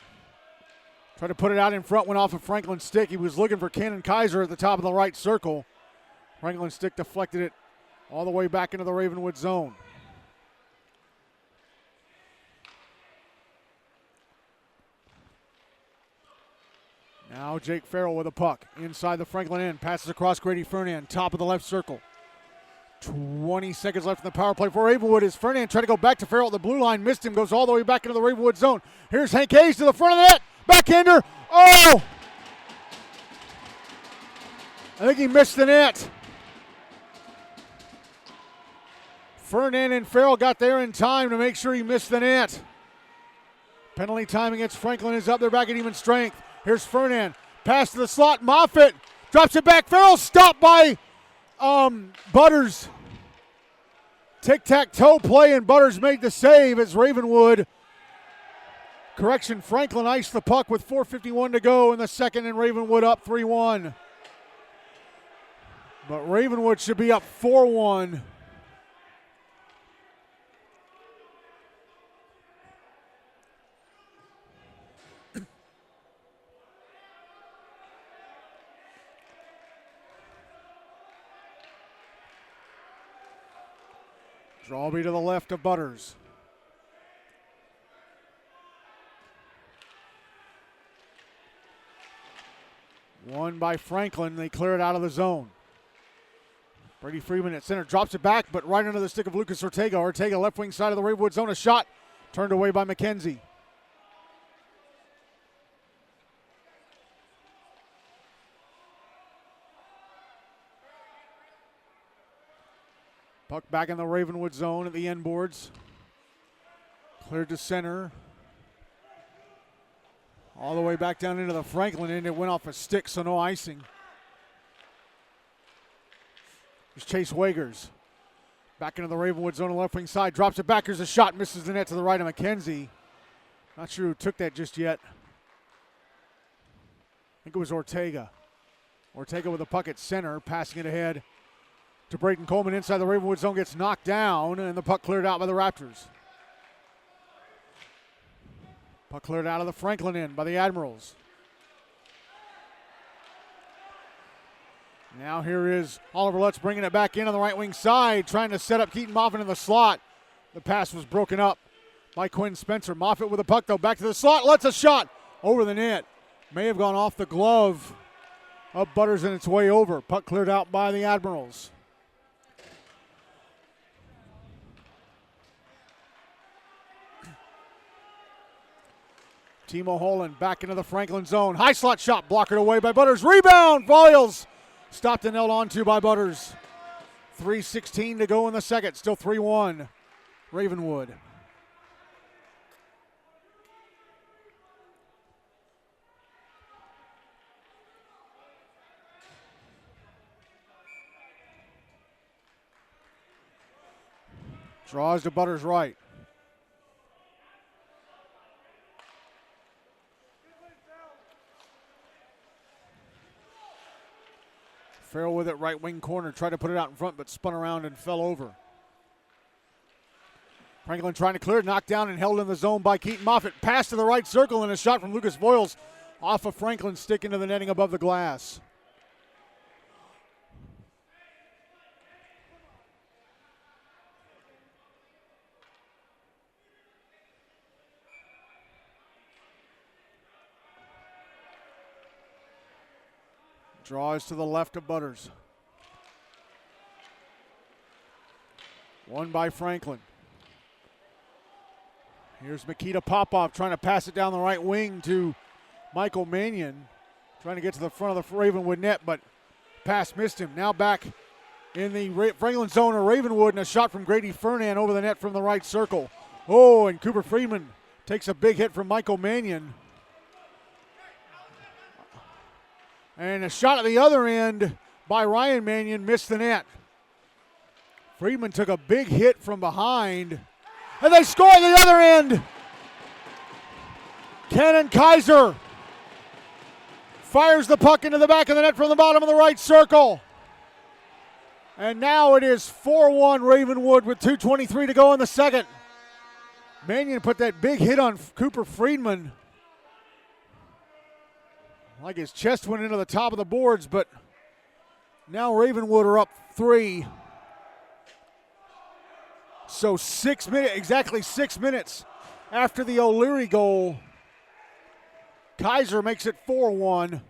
Speaker 1: Tried to put it out in front, went off of Franklin's stick. He was looking for Cannon Kaiser at the top of the right circle. Franklin's stick deflected it all the way back into the Ravenwood zone. Now Jake Farrell with a puck inside the Franklin end. Passes across Grady Fernand, top of the left circle. 20 seconds left in the power play for Ravenwood as Fernand tried to go back to Farrell at the blue line. Missed him, goes all the way back into the Ravenwood zone. Here's Hank Hayes to the front of the net. Backhander. Oh! I think he missed the net. Fernand and Farrell got there in time to make sure he missed the net. Penalty time against Franklin is up. They're back at even strength. Here's Fernand. Pass to the slot. Moffitt drops it back. Farrell stopped by Butters. Tic-tac-toe play, and Butters made the save as Ravenwood. Correction, Franklin iced the puck with 4:51 to go in the second, and Ravenwood up 3-1. But Ravenwood should be up 4-1. Draw be to the left of Butters. One by Franklin. They clear it out of the zone. Brady Freeman at center drops it back, but right under the stick of Lucas Ortega. Ortega left wing side of the Ravenwood zone. A shot turned away by McKenzie. Puck back in the Ravenwood zone at the end boards. Cleared to center. All the way back down into the Franklin end. It went off a stick, so no icing. Here's Chase Wagers. Back into the Ravenwood zone on the left wing side. Drops it back. Here's a shot. Misses the net to the right of McKenzie. Not sure who took that just yet. I think it was Ortega. Ortega with the puck at center. Passing it ahead to Brayton Coleman inside the Ravenwood zone. Gets knocked down, and the puck cleared out by the Raptors. Puck cleared out of the Franklin end by the Admirals. Now here is Oliver Lutz bringing it back in on the right wing side, trying to set up Keaton Moffitt in the slot. The pass was broken up by Quinn Spencer. Moffitt with the puck, though, back to the slot. Lutz a shot over the net. May have gone off the glove of Butters and its way over. Puck cleared out by the Admirals. Timo Holland back into the Franklin zone. High slot shot blocked away by Butters. Rebound, Voiles. Stopped and held on to by Butters. 3:16 to go in the second. Still 3-1. Ravenwood. Draws to Butters right. Farrell with it, right wing corner, tried to put it out in front, but spun around and fell over. Franklin trying to clear, knocked down and held in the zone by Keaton Moffitt. Pass to the right circle and a shot from Lucas Voiles off of Franklin's stick into the netting above the glass. Draws to the left of Butters. One by Franklin. Here's Makita Popov trying to pass it down the right wing to Michael Mannion. Trying to get to the front of the Ravenwood net, but pass missed him. Now back in the Franklin zone of Ravenwood, and a shot from Grady Fernan over the net from the right circle. Oh, and Cooper Freeman takes a big hit from Michael Mannion. And a shot at the other end by Ryan Mannion missed the net. Freeman took a big hit from behind, and they score at the other end. Cannon Kaiser fires the puck into the back of the net from the bottom of the right circle. And now it is 4-1 Ravenwood with 2:23 to go in the second. Mannion put that big hit on Cooper Freeman. Like his chest went into the top of the boards, but now Ravenwood are up 3. So exactly 6 minutes after the O'Leary goal, Kaiser makes it 4-1.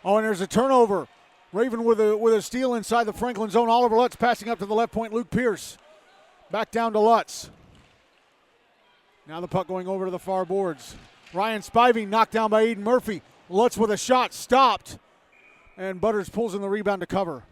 Speaker 1: Oh, and there's a turnover. Raven with a steal inside the Franklin zone. Oliver Lutz passing up to the left point. Luke Pierce back down to Lutz. Now the puck going over to the far boards. Ryan Spivey knocked down by Eden Murphy. Lutz with a shot stopped. And Butters pulls in the rebound to cover.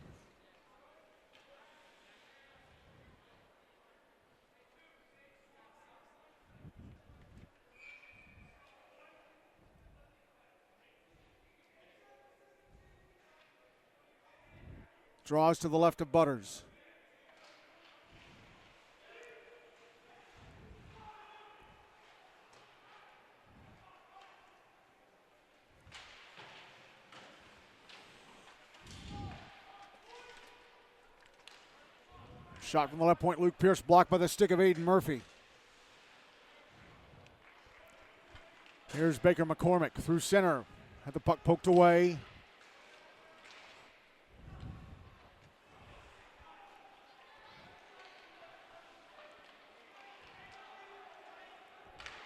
Speaker 1: Draws to the left of Butters. Shot from the left point, Luke Pierce blocked by the stick of Aiden Murphy. Here's Baker McCormick through center. Had the puck poked away.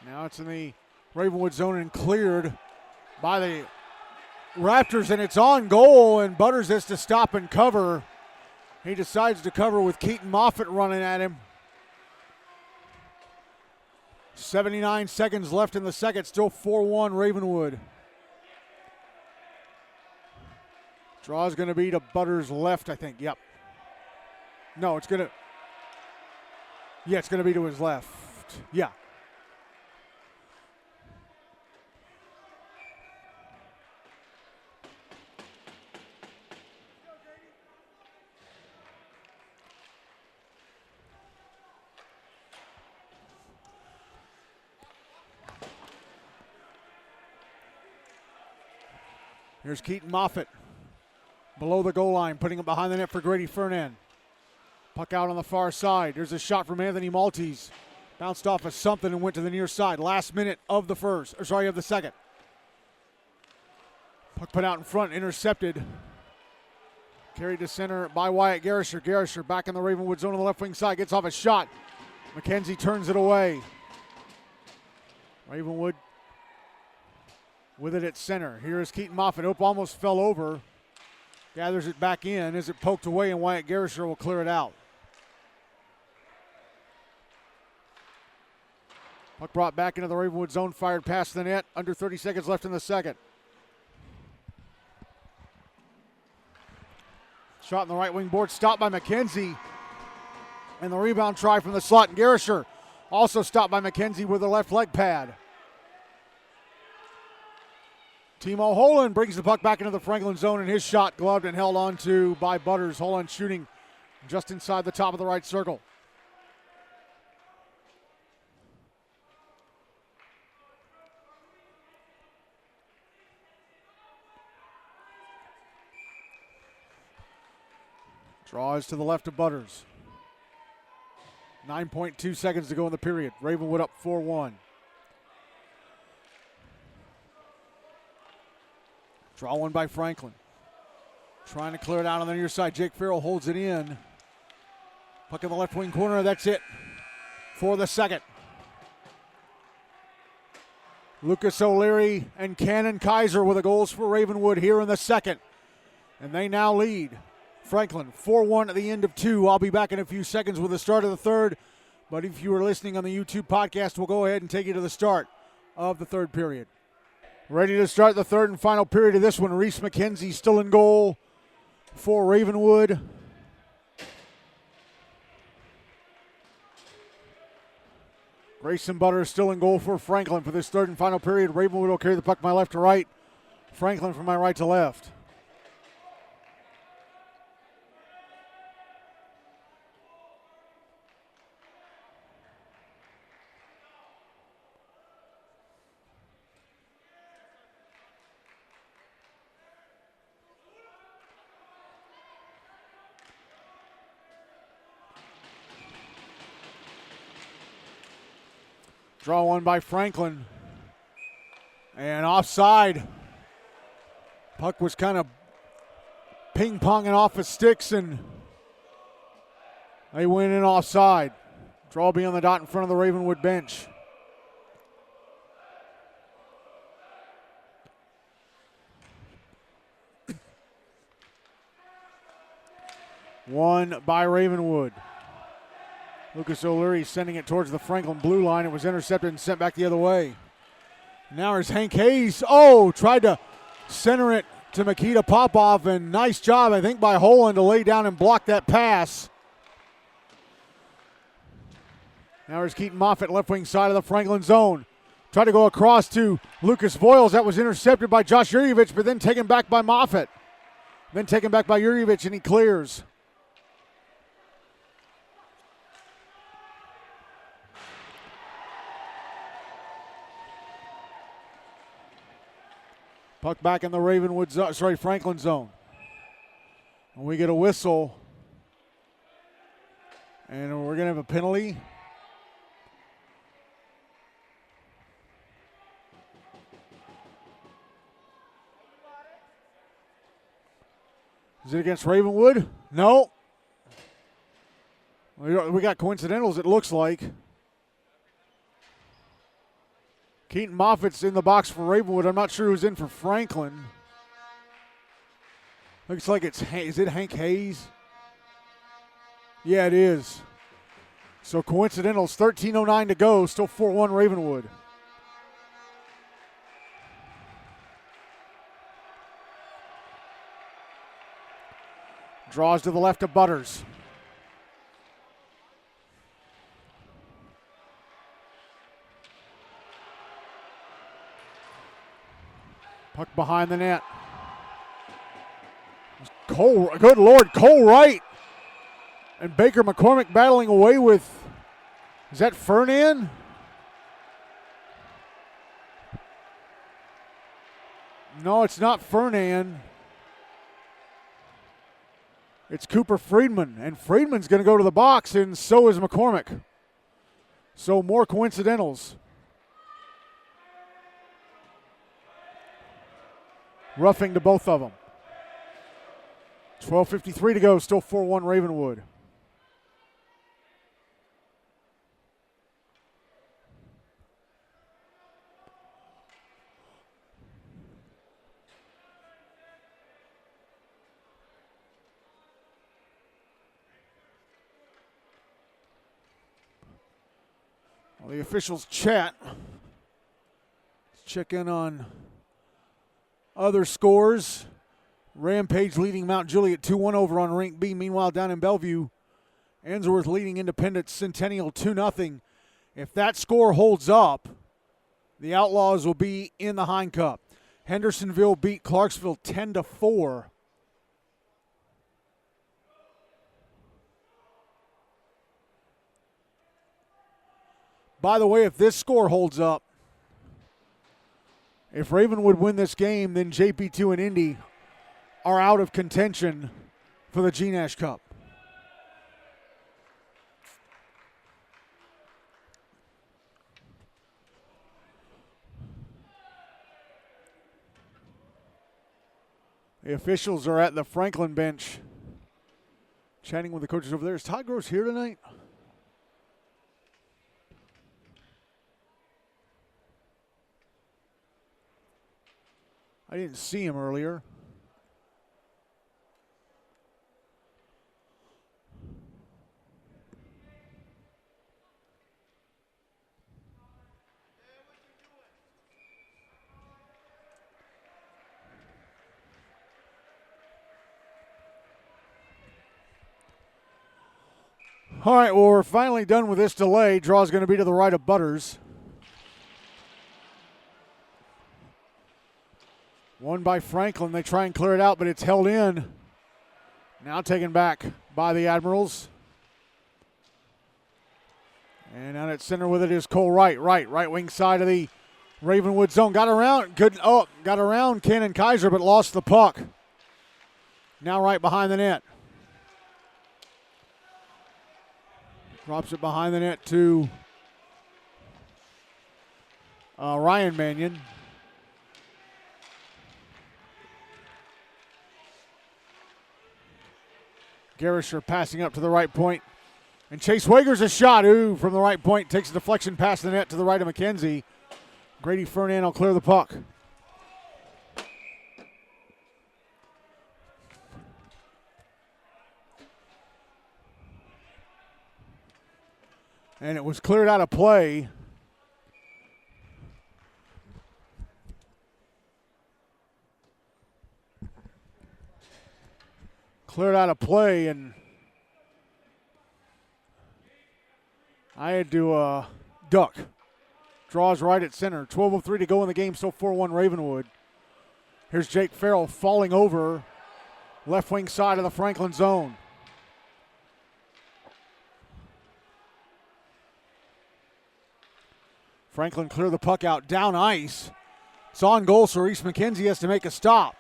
Speaker 1: Now it's in the Ravenwood zone and cleared by the Raptors, and it's on goal, and Butters has to stop and cover. He decides to cover with Keaton Moffitt running at him. 79 seconds left in the second, still 4-1 Ravenwood. Draw is going to be to Butters' left, I think. Yep. No, it's going to. Yeah, it's going to be to his left. Yeah. Here's Keaton Moffitt below the goal line, putting it behind the net for Grady Fernand. Puck out on the far side. There's a shot from Anthony Maltese. Bounced off of something and went to the near side. Last minute of the second. Puck put out in front, intercepted. Carried to center by Wyatt Garrisher. Garrisher back in the Ravenwood zone on the left wing side. Gets off a shot. McKenzie turns it away. Ravenwood with it at center. Here is Keaton Moffitt. Hope almost fell over. Gathers it back in as it poked away, and Wyatt Garrisher will clear it out. Puck brought back into the Ravenwood zone, fired past the net. Under 30 seconds left in the second. Shot in the right wing board, stopped by McKenzie. And the rebound try from the slot, and Garrisher also stopped by McKenzie with a left leg pad. Timo Holland brings the puck back into the Franklin zone, and his shot gloved and held on to by Butters. Holland shooting just inside the top of the right circle. Draws to the left of Butters. 9.2 seconds to go in the period. Ravenwood up 4-1. Draw one by Franklin. Trying to clear it out on the near side. Jake Farrell holds it in. Puck in the left wing corner. That's it for the second. Lucas O'Leary and Cannon Kaiser with the goals for Ravenwood here in the second. And they now lead Franklin 4-1 at the end of two. I'll be back in a few seconds with the start of the third. But if you are listening on the YouTube podcast, we'll go ahead and take you to the start of the third period. Ready to start the third and final period of this one. Reese McKenzie still in goal for Ravenwood. Grayson Butters still in goal for Franklin for this third and final period. Ravenwood will carry the puck from my left to right. Franklin from my right to left. Draw one by Franklin. And offside. Puck was kind of ping-ponging off his sticks, and they went in offside. Draw be on the dot in front of the Ravenwood bench. One by Ravenwood. Lucas O'Leary sending it towards the Franklin blue line. It was intercepted and sent back the other way. Now here's Hank Hayes. Oh, tried to center it to Makita Popov, and nice job, I think, by Holland to lay down and block that pass. Now here's Keaton Moffitt, left wing side of the Franklin zone. Tried to go across to Lucas Voiles. That was intercepted by Josh Yurievich, but then taken back by Moffitt. Then taken back by Yurievich, and he clears. Puck back in the Franklin zone. And we get a whistle And we're going to have a penalty. Is it against Ravenwood? No. We got coincidentals, it looks like. Keaton Moffitt's in the box for Ravenwood. I'm not sure who's in for Franklin. Looks like is it Hank Hayes? Yeah, it is. So coincidentals, 13:09 to go, still 4-1 Ravenwood. Draws to the left of Butters. Puck behind the net. Cole, good Lord, Cole Wright and Baker McCormick battling away with, is that Fernan? No, it's not Fernan. It's Cooper Friedman, and Friedman's going to go to the box, and so is McCormick. So more coincidentals. Roughing to both of them. 12:53 to go, still 4-1 Ravenwood. Well, the officials chat. Let's check in on other scores. Rampage leading Mount Juliet 2-1 over on Rink B. Meanwhile, down in Bellevue, Ainsworth leading Independence Centennial 2-0. If that score holds up, the Outlaws will be in the Hein Cup. Hendersonville beat Clarksville 10-4. By the way, if this score holds up, if Ravenwood win this game, then JP2 and Indy are out of contention for the GNASH Cup. The officials are at the Franklin bench chatting with the coaches over there. Is Todd Gross here tonight? I didn't see him earlier. All right, well, we're finally done with this delay. Draw's going to be to the right of Butters. Won by Franklin. They try and clear it out, but it's held in. Now taken back by the Admirals. And out at center with it is Cole Wright. Right wing side of the Ravenwood zone. Got around. Got around Cannon Kaiser, but lost the puck. Now right behind the net. Drops it behind the net to Ryan Mannion. Garrisher passing up to the right point. And Chase Wager's a shot. From the right point. Takes a deflection past the net to the right of McKenzie. Grady Fernan will clear the puck. And it was cleared out of play. Cleared out of play, and I had to duck. Draws right at center. 12:03 to go in the game, still 4-1 Ravenwood. Here's Jake Farrell falling over left wing side of the Franklin zone. Franklin clear the puck out, down ice. It's on goal, so Reese McKenzie has to make a stop.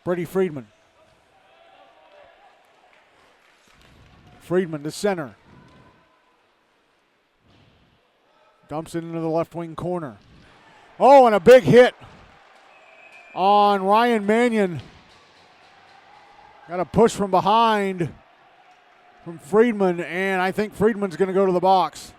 Speaker 1: Brady Friedman. Friedman to center. Dumps it into the left wing corner. Oh, and a big hit on Ryan Mannion. Got a push from behind from Friedman, and I think Friedman's going to go to the box.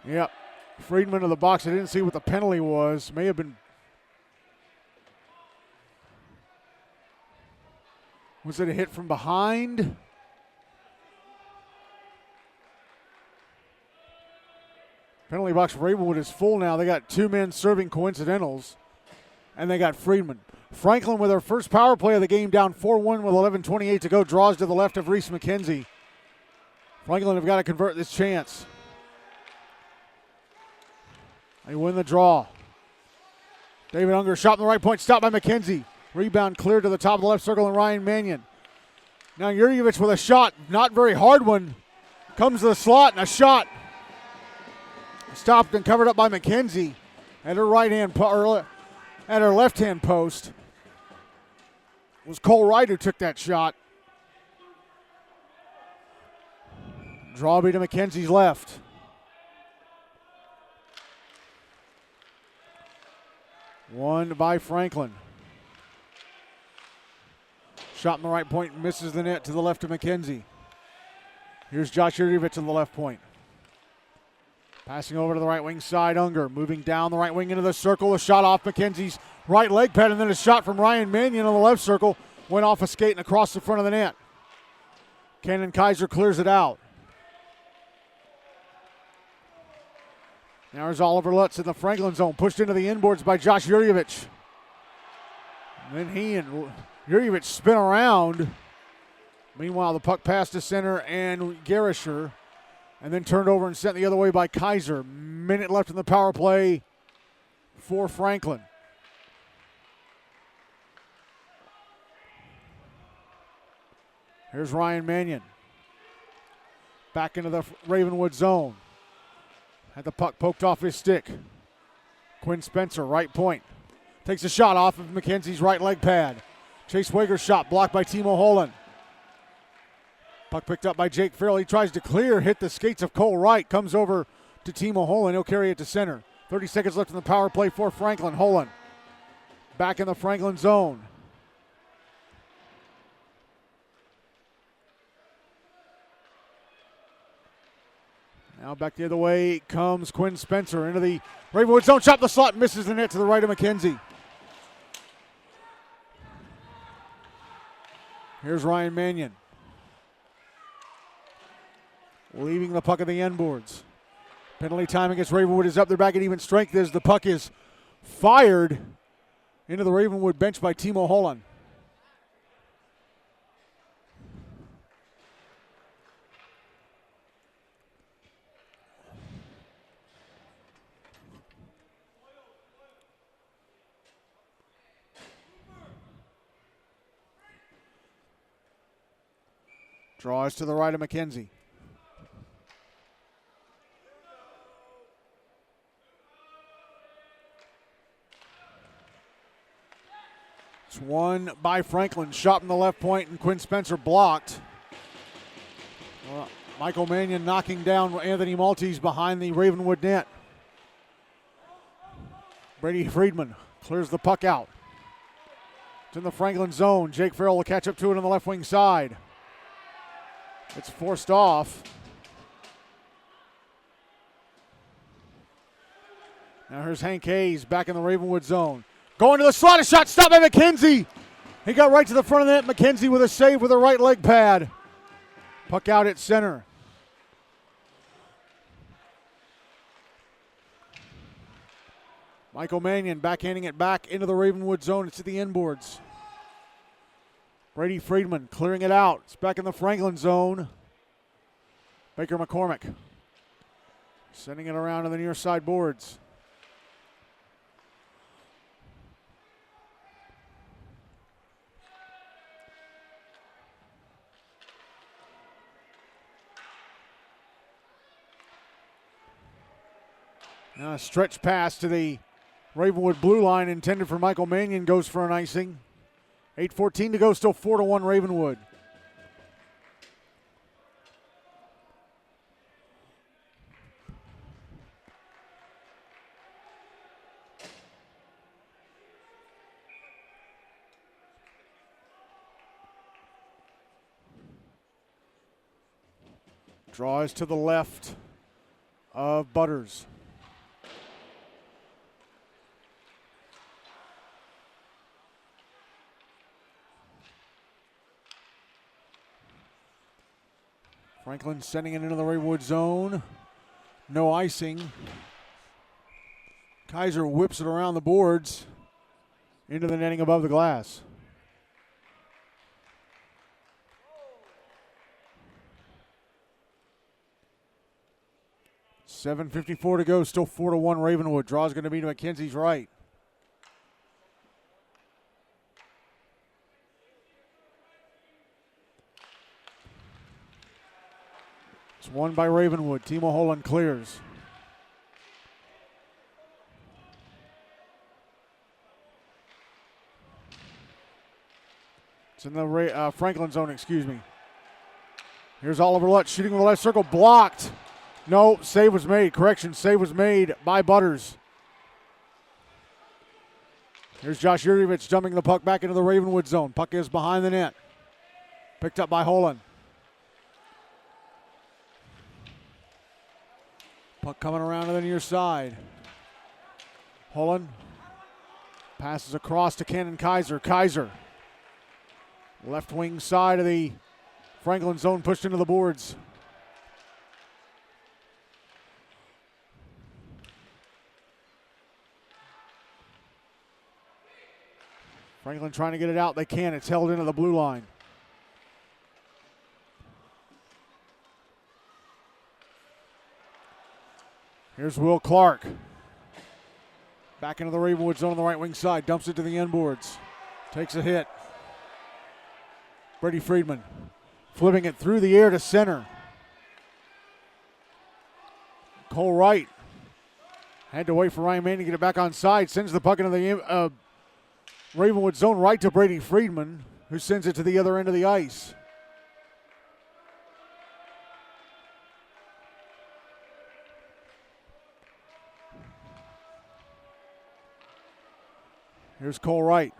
Speaker 1: Yep. Friedman to the box. I didn't see what the penalty was. May have been. Was it a hit from behind? Penalty box for Ravenwood is full now. They got two men serving coincidentals, and they got Friedman. Franklin with her first power play of the game, down 4-1 with 11:28 to go. Draws to the left of Reese McKenzie. Franklin have got to convert this chance. They win the draw. David Unger shot in the right point, stopped by McKenzie. Rebound cleared to the top of the left circle and Ryan Mannion. Now Jurjevic with a shot, not very hard one. Comes to the slot and a shot. Stopped and covered up by McKenzie at her at her left-hand post. It was Cole Wright who took that shot. Draw be to McKenzie's left. One by Franklin. Shot in the right point, misses the net to the left of McKenzie. Here's Josh Jurjevic to the left point. Passing over to the right wing side, Unger moving down the right wing into the circle. A shot off McKenzie's right leg pad, and then a shot from Ryan Mannion on the left circle. Went off a skate and across the front of the net. Cannon Kaiser clears it out. Now there's Oliver Lutz in the Franklin zone, pushed into the inboards by Josh Jurjevic. And then he and Jurjevic spin around. Meanwhile, the puck passed to center and Garisher, and then turned over and sent the other way by Kaiser. Minute left in the power play for Franklin. Here's Ryan Mannion. Back into the Ravenwood zone. Had the puck poked off his stick. Quinn Spencer, right point. Takes a shot off of McKenzie's right leg pad. Chase Wager's shot blocked by Timo Holland. Puck picked up by Jake Farrell. He tries to clear, hit the skates of Cole Wright. Comes over to Timo Holland. He'll carry it to center. 30 seconds left in the power play for Franklin. Holland back in the Franklin zone. Now back the other way comes Quinn Spencer into the Ravenwood zone. Shot the slot, misses the net to the right of McKenzie. Here's Ryan Mannion. Leaving the puck at the end boards. Penalty time against Ravenwood is up. They're back at even strength as the puck is fired into the Ravenwood bench by Timo Holland. Draws to the right of McKenzie. It's won by Franklin. Shot from the left point and Quinn Spencer blocked. Michael Mannion knocking down Anthony Maltese behind the Ravenwood net. Brady Friedman clears the puck out. It's in the Franklin zone. Jake Farrell will catch up to it on the left wing side. It's forced off. Now here's Hank Hayes back in the Ravenwood zone. Going to the slot, a shot stopped by McKenzie. He got right to the front of the net. McKenzie with a save with a right leg pad. Puck out at center. Michael Mannion backhanding it back into the Ravenwood zone. It's at the inboards. Brady Friedman clearing it out. It's back in the Franklin zone. Baker McCormick sending it around to the near side boards. Now a stretch pass to the Ravenwood blue line intended for Michael Mannion goes for an icing. 8:14 to go, still 4-1 Ravenwood. Draws to the left of Butters. Franklin sending it into the Ravenwood zone. No icing. Kaiser whips it around the boards into the netting above the glass. $7:54 to go, still 4-1 Ravenwood. Draw's going to be to McKenzie's right. It's won by Ravenwood. Timo Holland clears. It's in the Franklin zone, excuse me. Here's Oliver Lutz shooting with the left circle, blocked. No, save was made. Correction, save was made by Butters. Here's Josh Yurievich dumping the puck back into the Ravenwood zone. Puck is behind the net. Picked up by Holland. Puck coming around to the near side. Holland passes across to Cannon Kaiser. Kaiser, left wing side of the Franklin zone, pushed into the boards. Franklin trying to get it out. They can. It's held into the blue line. Here's Will Clark. Back into the Ravenwood zone on the right wing side. Dumps it to the end boards. Takes a hit. Brady Friedman flipping it through the air to center. Cole Wright had to wait for Ryan Manning to get it back on side. Sends the puck into the Ravenwood zone right to Brady Friedman, who sends it to the other end of the ice. Here's Cole Wright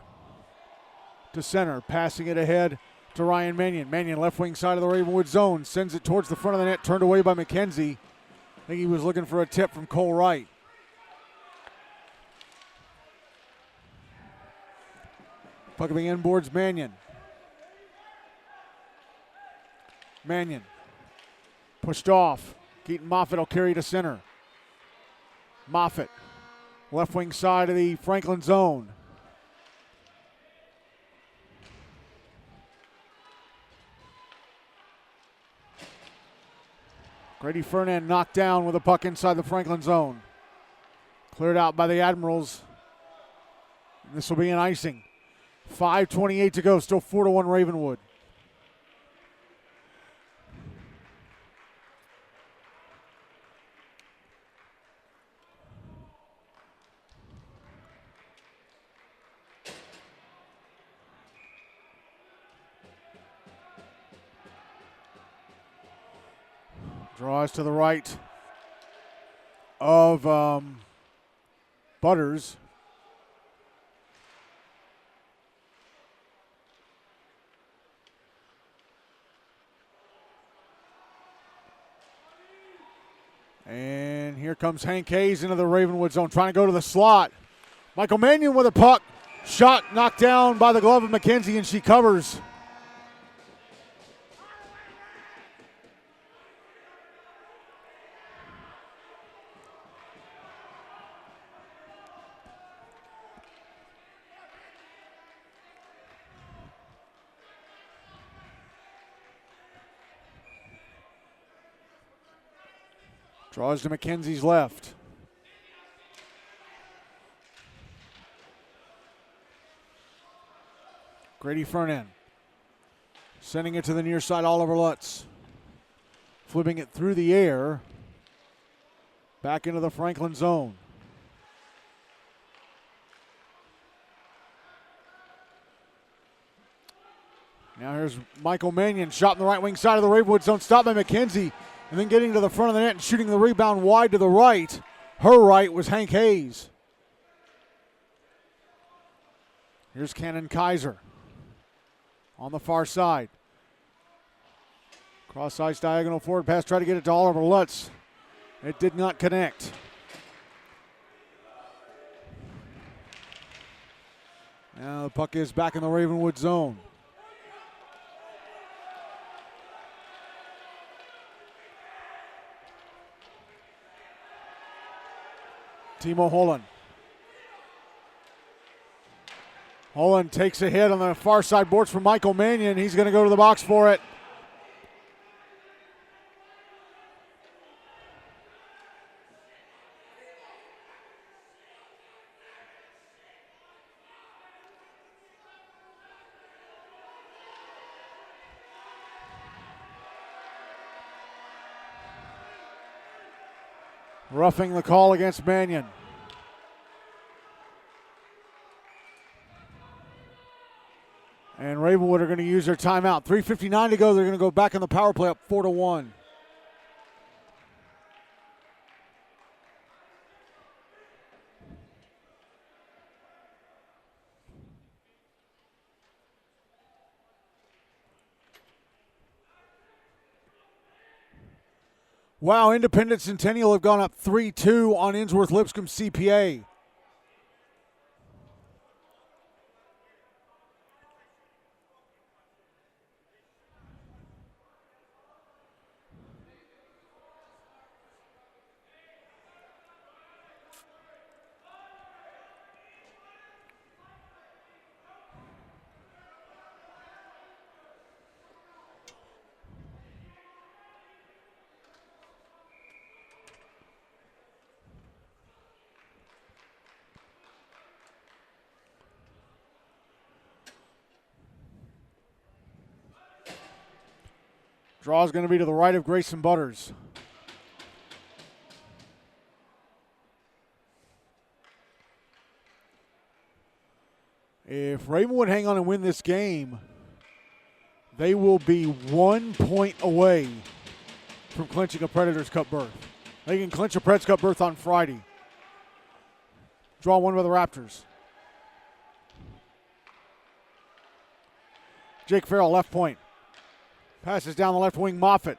Speaker 1: to center, passing it ahead to Ryan Mannion. Mannion, left wing side of the Ravenwood zone, sends it towards the front of the net, turned away by McKenzie. I think he was looking for a tip from Cole Wright. Puck of the end boards, Mannion. Mannion pushed off. Keaton Moffitt will carry to center. Moffitt, left wing side of the Franklin zone. Grady Fernand knocked down with a puck inside the Franklin zone. Cleared out by the Admirals. This will be an icing. 5:28 to go, still 4-1 Ravenwood. Draws to the right of Butters. And here comes Hank Hayes into the Ravenwood zone, trying to go to the slot. Michael Mannion with a puck. Shot knocked down by the glove of McKenzie, and she covers. Draws to McKenzie's left. Grady Fernand sending it to the near side, Oliver Lutz. Flipping it through the air Back into the Franklin zone. Now here's Michael Mannion, shot in the right wing side of the Ravenwood zone, stopped by McKenzie, and then getting to the front of the net and shooting the rebound wide to the right. Her right was Hank Hayes. Here's Cannon Kaiser on the far side. Cross ice diagonal forward pass, try to get it to Oliver Lutz. It did not connect. Now the puck is back in the Ravenwood zone. Timo Holland. Holland takes a hit on the far side boards from Michael Mannion. He's going to go to the box for it. Roughing the call against Mannion. And Ravenwood are going to use their timeout. 3:59 to go. They're going to go back on the power play up 4-1. Wow, Independent Centennial have gone up 3-2 on Innsworth Lipscomb CPA. Draw is going to be to the right of Grayson Butters. If Ravenwood hang on and win this game, they will be 1 point away from clinching a Predators Cup berth. They can clinch a Preds Cup berth on Friday. Draw one by the Raptors. Jake Farrell, left point. Passes down the left wing, Moffitt.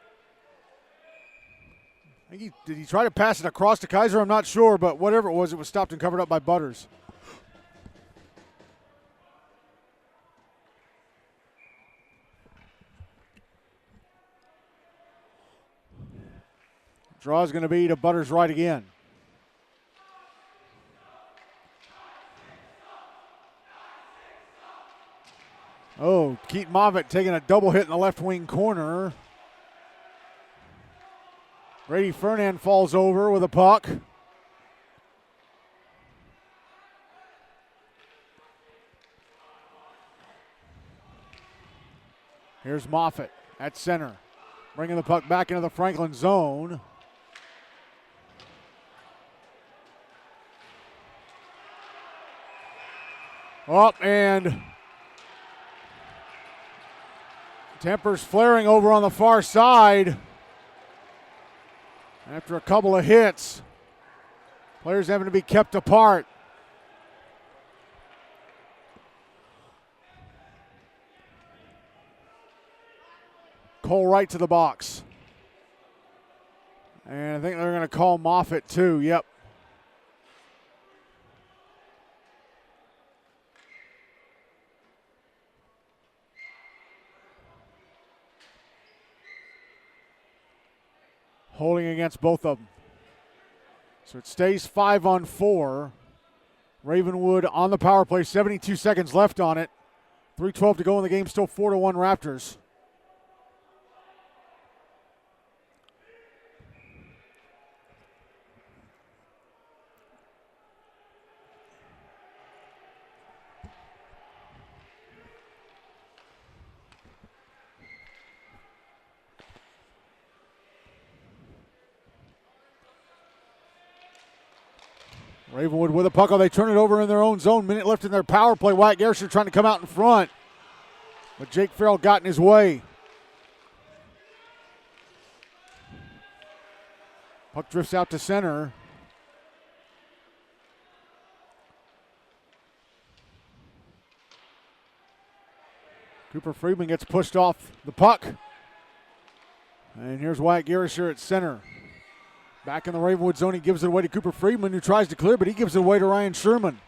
Speaker 1: Did he try to pass it across to Kaiser? I'm not sure, but whatever it was stopped and covered up by Butters. Draw is going to be to Butters right again. Oh, Keaton Moffitt taking a double hit in the left wing corner. Brady Fernand falls over with a puck. Here's Moffitt at center, bringing the puck back into the Franklin zone. Up and tempers flaring over on the far side. After a couple of hits, players having to be kept apart. Cole right to the box. And I think they're going to call Moffitt too. Yep. Holding against both of them. So it stays 5-on-4. Ravenwood on the power play, 72 seconds left on it. 3:12 to go in the game, still 4-1 Raptors. Ravenwood with a puck. They turn it over in their own zone. Minute left in their power play. Wyatt Garrisher trying to come out in front, but Jake Farrell got in his way. Puck drifts out to center. Cooper Friedman gets pushed off the puck. And here's Wyatt Garrisher at center. Back in the Ravenwood zone, he gives it away to Cooper Friedman, who tries to clear, but he gives it away to Ryan Sherman.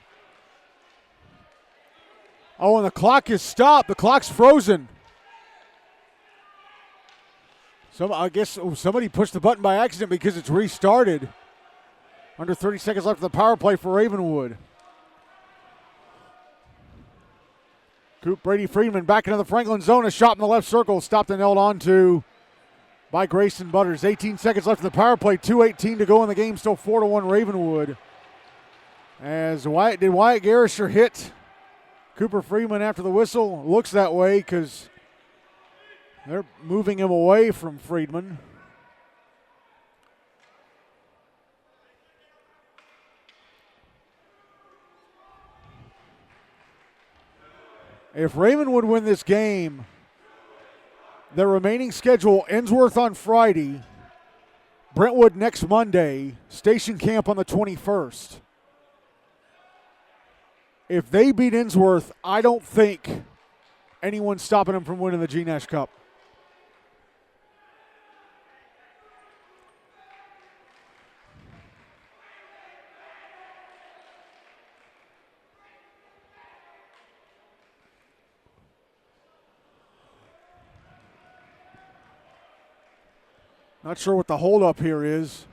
Speaker 1: Oh, and the clock is stopped. The clock's frozen. I guess somebody pushed the button by accident because it's restarted. Under 30 seconds left of the power play for Ravenwood. Brady Friedman back into the Franklin zone. A shot in the left circle. Stopped and held on to by Grayson Butters. 18 seconds left in the power play. 2:18 to go in the game. Still 4-1 Ravenwood. As Wyatt Garrisher hit Cooper Friedman after the whistle? Looks that way because they're moving him away from Friedman. If Ravenwood win this game, their remaining schedule: Ensworth on Friday, Brentwood next Monday, Station Camp on the 21st. If they beat Ensworth, I don't think anyone's stopping them from winning the GNASH Cup. Not sure what the holdup here is.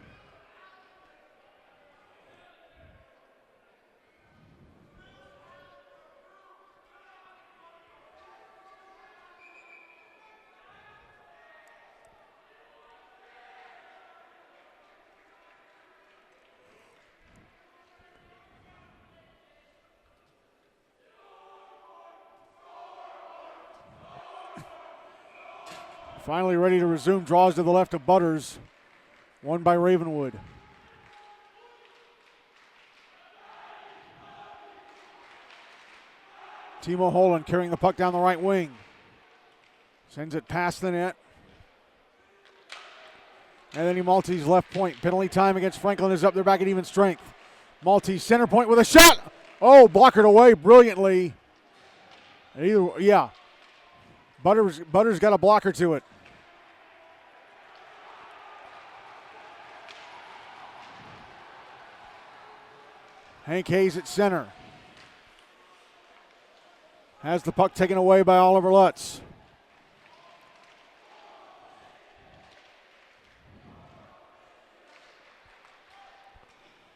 Speaker 1: Finally ready to resume. Draws to the left of Butters. Won by Ravenwood. Timo Holland carrying the puck down the right wing. Sends it past the net. Anthony Maltese left point. Penalty time against Franklin is up. They're back at even strength. Maltese center point with a shot. Oh, blockered away brilliantly. Butters got a blocker to it. Hank Hayes at center. Has the puck taken away by Oliver Lutz.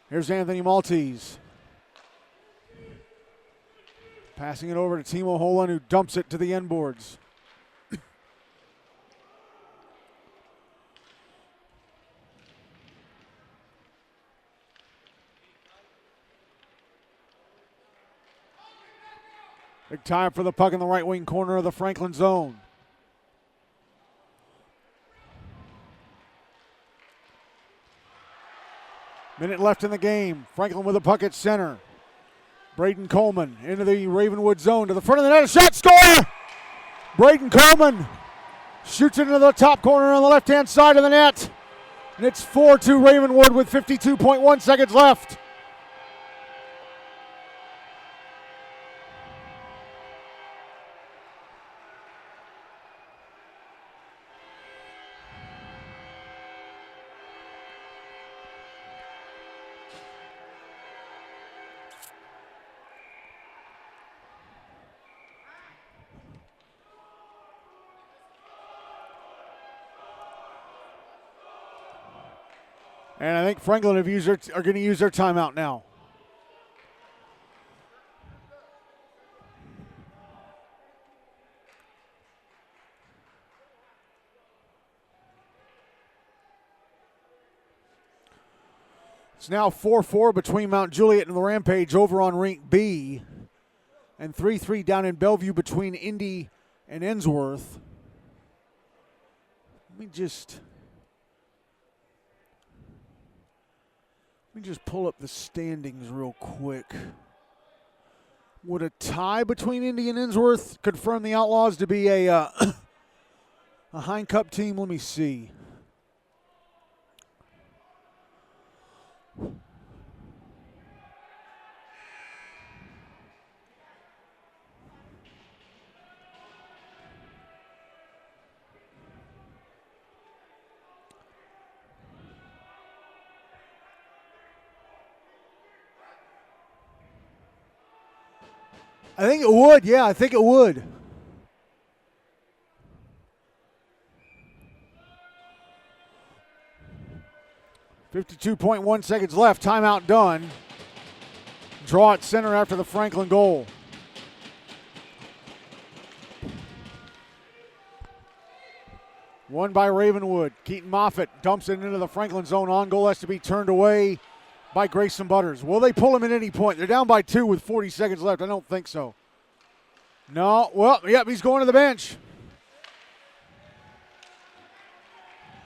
Speaker 1: Here's Anthony Maltese. Passing it over to Timo Holland, who dumps it to the end boards. Big time for the puck in the right wing corner of the Franklin zone. Minute left in the game. Franklin with the puck at center. Braden Coleman into the Ravenwood zone to the front of the net. A shot, score! Braden Coleman shoots it into the top corner on the left-hand side of the net. And it's 4-2 Ravenwood with 52.1 seconds left. And I think Franklin are going to use their timeout now. It's now 4-4 between Mount Juliet and the Rampage over on Rink B. And 3-3 down in Bellevue between Indy and Ensworth. Let me just... Let me just pull up the standings real quick. Would a tie between Indy and Innsworth confirm the Outlaws to be a Hein Cup team? Let me see. I think it would. Yeah, I think it would. .1 seconds left. Timeout done. Draw at center after the Franklin goal. Won by Ravenwood. Keaton Moffitt dumps it into the Franklin zone. On goal has to be turned away by Grayson Butters. Will they pull him at any point? They're down by 2 with 40 seconds left. I don't think so. No. Well, yep, he's going to the bench.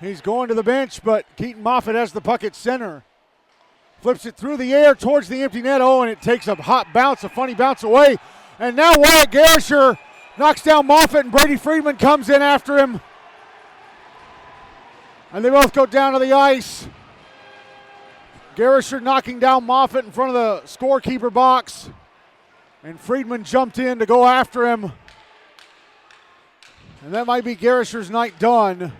Speaker 1: He's going to the bench, but Keaton Moffitt has the puck at center. Flips it through the air towards the empty net. Oh, and it takes a hot bounce, a funny bounce away. And now Wyatt Garisher knocks down Moffitt, and Brady Friedman comes in after him. And they both go down to the ice. Garisher knocking down Moffitt in front of the scorekeeper box. And Friedman jumped in to go after him. And that might be Garisher's night done.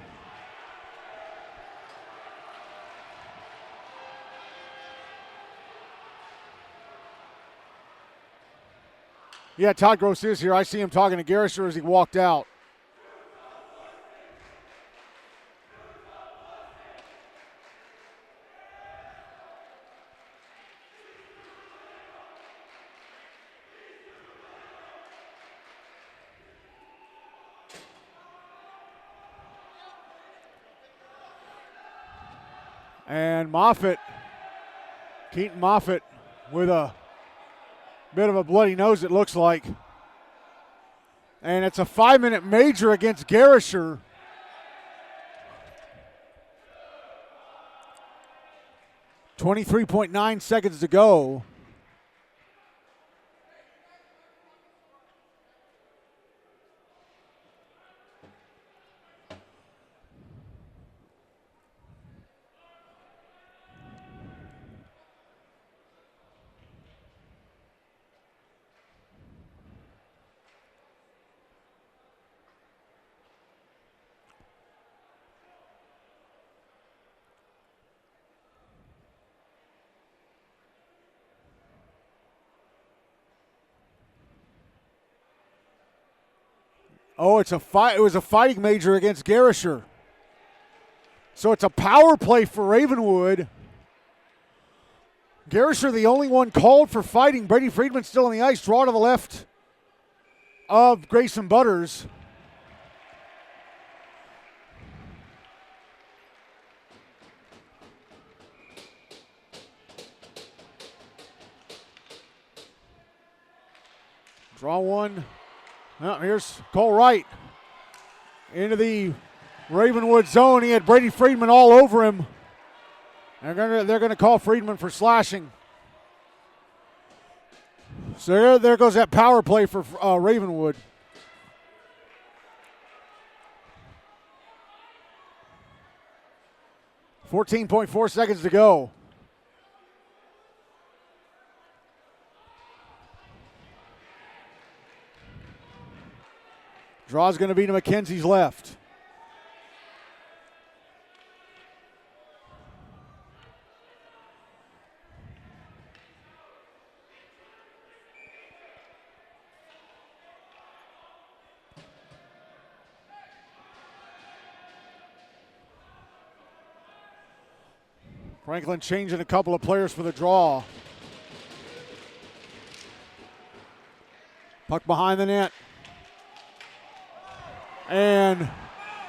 Speaker 1: Yeah, Todd Gross is here. I see him talking to Garisher as he walked out. And Moffitt, Keaton Moffitt with a bit of a bloody nose, it looks like. And it's a 5-minute major against Garisher. .9 seconds to go. Oh, it's a fight. It was a fighting major against Garisher. So it's a power play for Ravenwood. Garisher, the only one called for fighting. Brady Friedman still on the ice. Draw to the left of Grayson Butters. Draw one. Well, here's Cole Wright into the Ravenwood zone. He had Brady Friedman all over him. They're going to call Friedman for slashing. So there goes that power play for Ravenwood. .4 seconds to go. Draw's going to be to McKenzie's left. Franklin changing a couple of players for the draw. Puck behind the net. And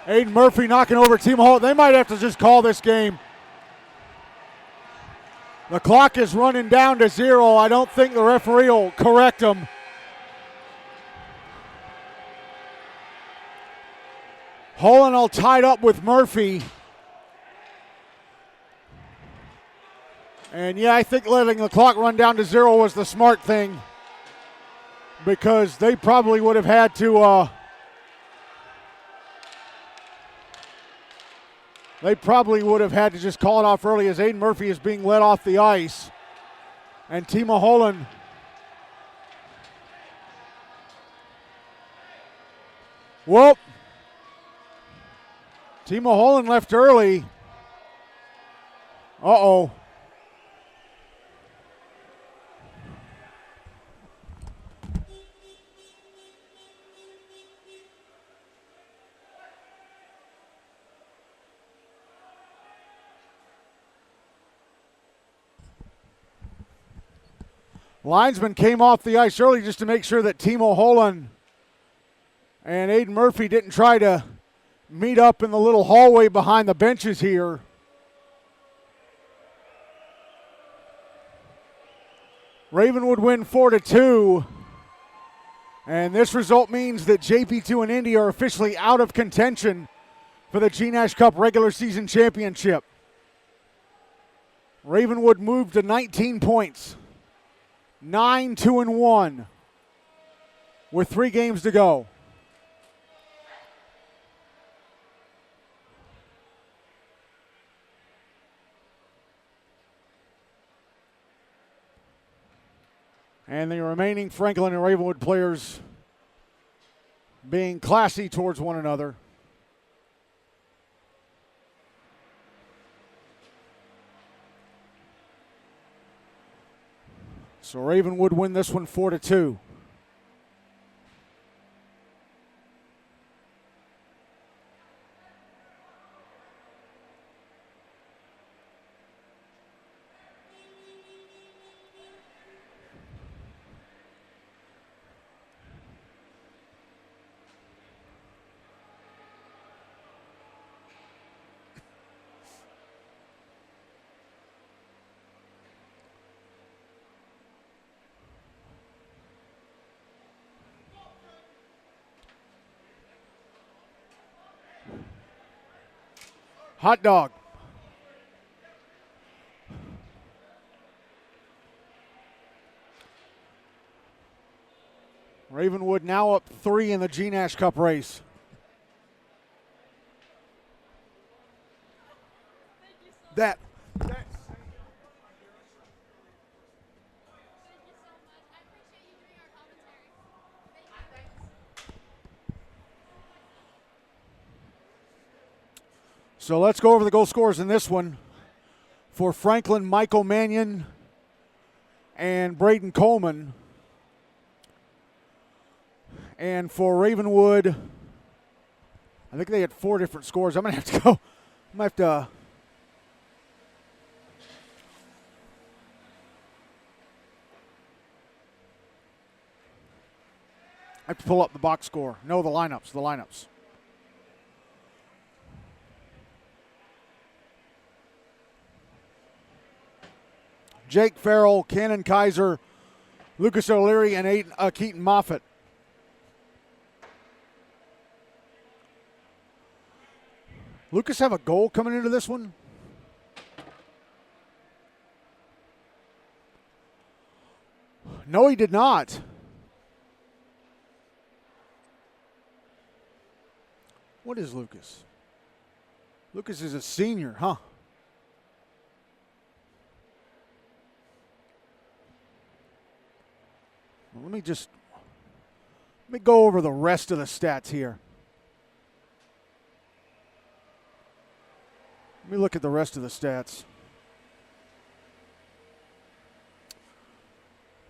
Speaker 1: Aiden Murphy knocking over Tim Holt. They might have to just call this game. The clock is running down to 0. I don't think the referee will correct them. Holland tied up with Murphy. And yeah, I think letting the clock run down to 0 was the smart thing, because they probably would have had to just call it off early, as Aiden Murphy is being led off the ice. And Timo Holland Timo Holland left early. Uh-oh. Linesman came off the ice early just to make sure that Timo Holland and Aiden Murphy didn't try to meet up in the little hallway behind the benches here. Ravenwood win 4-2. And this result means that JP2 and Indy are officially out of contention for the GNASH Cup regular season championship. Ravenwood moved to 19 points. 9-2-1 with 3 games to go. And the remaining Franklin and Ravenwood players being classy towards one another. So Ravenwood win this one 4-2. Hot dog. Ravenwood now up 3 in the GNASH Cup race. That. So let's go over the goal scorers in this one. For Franklin, Michael Mannion and Braden Coleman. And for Ravenwood, I think they had 4 different scores. I'm going to have to go. I'm going to have to pull up the box score. No, the lineups. Jake Farrell, Cannon Kaiser, Lucas O'Leary, and Keaton Moffitt. Lucas have a goal coming into this one? No, he did not. What is Lucas? Lucas is a senior, huh? Let me go over the rest of the stats here. Let me look at the rest of the stats.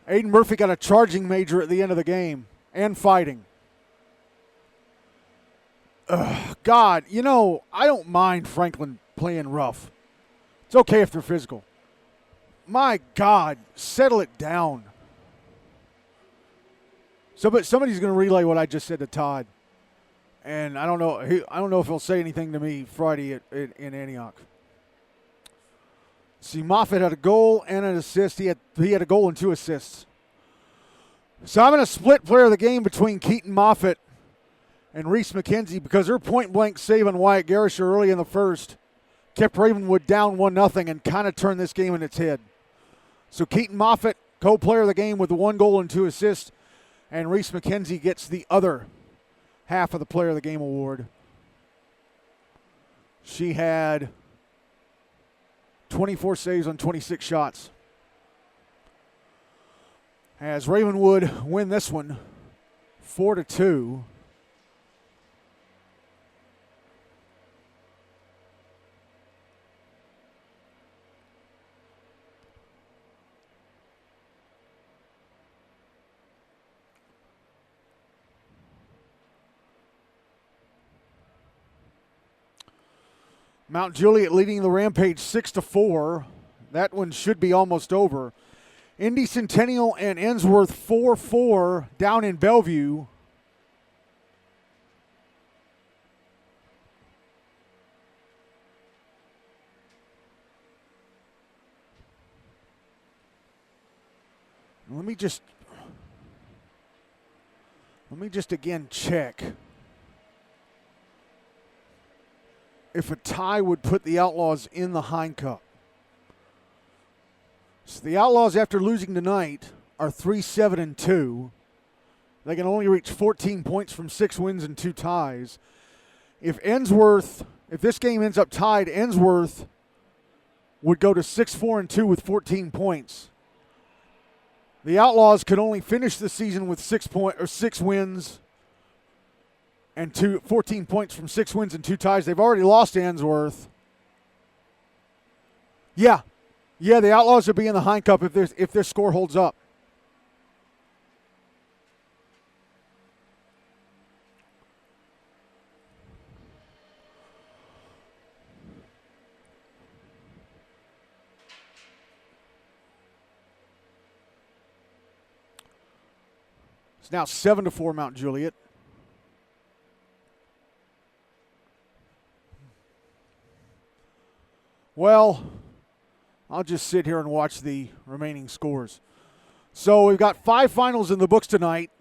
Speaker 1: Aiden Murphy got a charging major at the end of the game and fighting. God, I don't mind Franklin playing rough. It's okay if they're physical. My God, settle it down. But somebody's going to relay what I just said to Todd, and I don't know if he'll say anything to me Friday in Antioch. See, Moffitt had a goal and an assist. He had a goal and 2 assists. So I'm going to split player of the game between Keaton Moffitt and Reese McKenzie, because her point-blank save on Wyatt Garisher early in the first kept Ravenwood down 1-0 and kind of turned this game in its head. So Keaton Moffitt, co-player of the game with the 1 goal and 2 assists, and Reese McKenzie gets the other half of the Player of the Game award. She had 24 saves on 26 shots. As Ravenwood win this one 4-2. Mount Juliet leading the Rampage 6-4. That one should be almost over. Indy Centennial and Ensworth 4-4 down in Bellevue. Let me just again check if a tie would put the Outlaws in the Hein Cup. So the Outlaws, after losing tonight, are 3-7-2. They can only reach 14 points from 6 wins and 2 ties. If this game ends up tied, Ensworth would go to 6-4-2 with 14 points. The Outlaws could only finish the season with 6 wins and 14 points from 6 wins and 2 ties. They've already lost to Ensworth. Yeah, the Outlaws will be in the Hein Cup if their score holds up. It's now 7-4 Mount Juliet. Well, I'll just sit here and watch the remaining scores. So we've got 5 finals in the books tonight.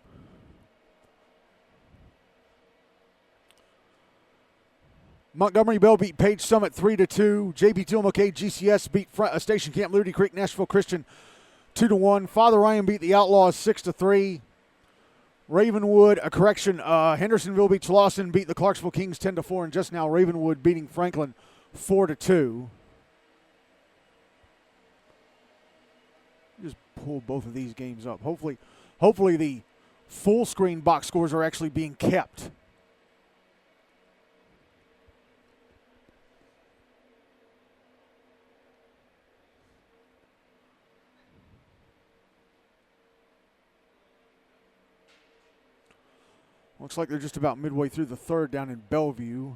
Speaker 1: Montgomery Bell beat Page Summit 3-2. JP Tillamook GCS beat Station Camp Liberty Creek Nashville Christian 2-1. Father Ryan beat the Outlaws 6-3. Ravenwood, Hendersonville beat Lawson, beat the Clarksville Kings 10-4, and just now Ravenwood beating Franklin 4-2. Just pull both of these games up. Hopefully the full screen box scores are actually being kept. Looks like they're just about midway through the third down in Bellevue.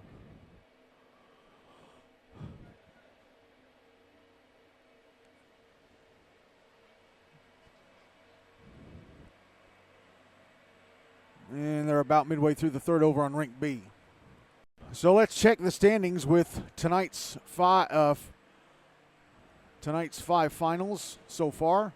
Speaker 1: And they're about midway through the third over on Rink B. So let's check the standings with tonight's 5 finals so far.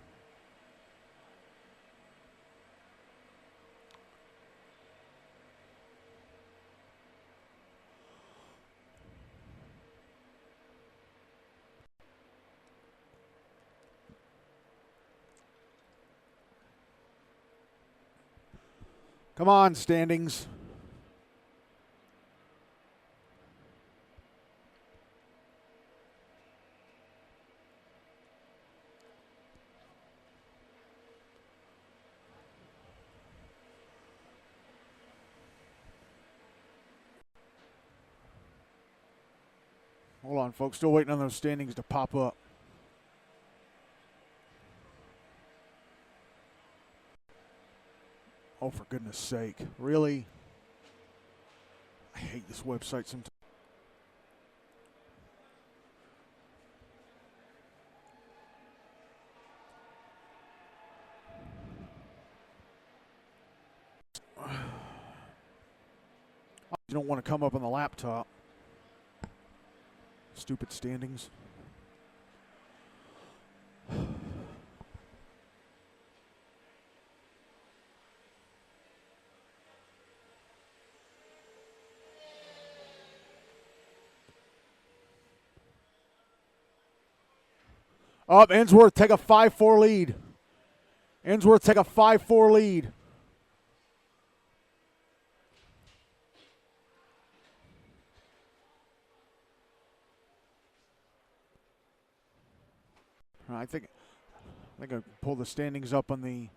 Speaker 1: Come on, standings. Hold on, folks. Still waiting on those standings to pop up. Oh, for goodness sake. Really? I hate this website sometimes. You don't want to come up on the laptop. Stupid standings. Up, Ensworth take a 5-4 lead. Ensworth take a 5-4 lead. I think I pull the standings up on the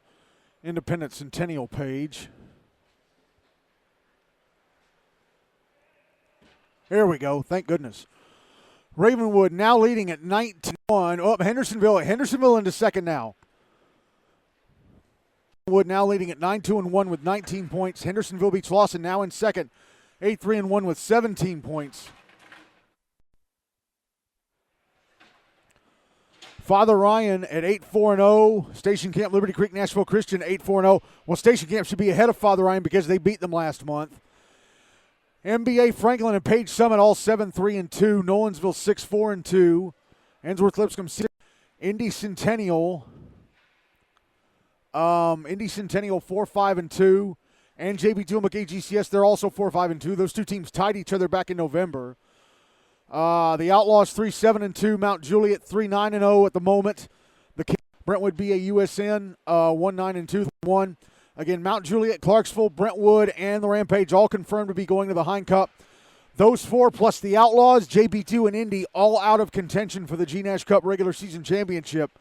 Speaker 1: Independent Centennial page. There we go. Thank goodness. Ravenwood now leading at 9-1. Oh, Hendersonville into second now. Wood now leading at 9-2-1 with 19 points. Hendersonville beats Lawson now in second, 8-3-1 with 17 points. Father Ryan at 8-4-0. Station Camp Liberty Creek Nashville Christian 8-4-0. Well, Station Camp should be ahead of Father Ryan because they beat them last month. MBA Franklin and Page Summit all 7-3-2. Nolensville 6-4-2. Ensworth Lipscomb 6. Indy Centennial 4-5-2. And JB2 McKay GCS, they're also 4-5-2. Those two teams tied each other back in November. The Outlaws 3-7-2. Mount Juliet 3-9-0 at the moment. The Brentwood BAUSN 1-9-2-1. Again, Mount Juliet, Clarksville, Brentwood, and the Rampage all confirmed to be going to the Hein Cup. Those four plus the Outlaws, JB2, and Indy all out of contention for the GNASH Cup regular season championship.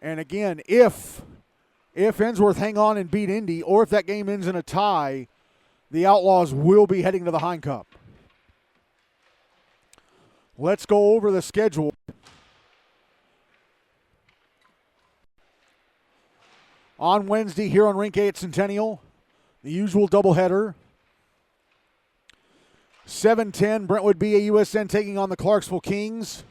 Speaker 1: And again, if Ensworth hang on and beat Indy, or if that game ends in a tie, the Outlaws will be heading to the Hein Cup. Let's go over the schedule. On Wednesday here on Rink A at Centennial, the usual doubleheader. 7:10, Brentwood BAUSN taking on the Clarksville Kings.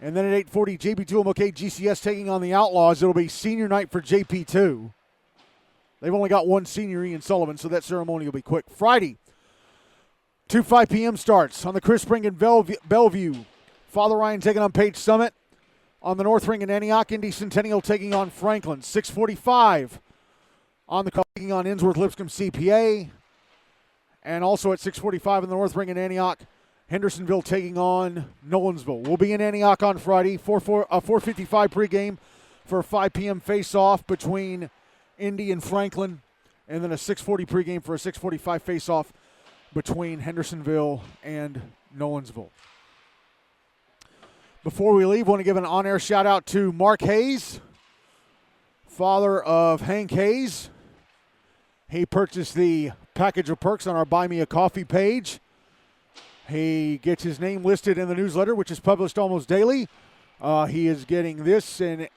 Speaker 1: And then at 8:40, JP2 McKay GCS taking on the Outlaws. It'll be senior night for JP2. They've only got one senior, Ian Sullivan, so that ceremony will be quick. Friday, 2:05 p.m. starts on the Chris Spring in Bellevue. Father Ryan taking on Page Summit. On the North Ring in Antioch, Indy Centennial taking on Franklin. 6:45 on the taking on Ensworth Lipscomb CPA. And also at 6:45 in the North Ring in Antioch, Hendersonville taking on Nolensville. We'll be in Antioch on Friday, 4:55 pregame for a 5 p.m. face-off between Indy and Franklin, and then a 6:40 pregame for a 6:45 face-off between Hendersonville and Nolensville. Before we leave, I want to give an on-air shout-out to Mark Hayes, father of Hank Hayes. He purchased the package of perks on our Buy Me a Coffee page. He gets his name listed in the newsletter, which is published almost daily. He is getting this and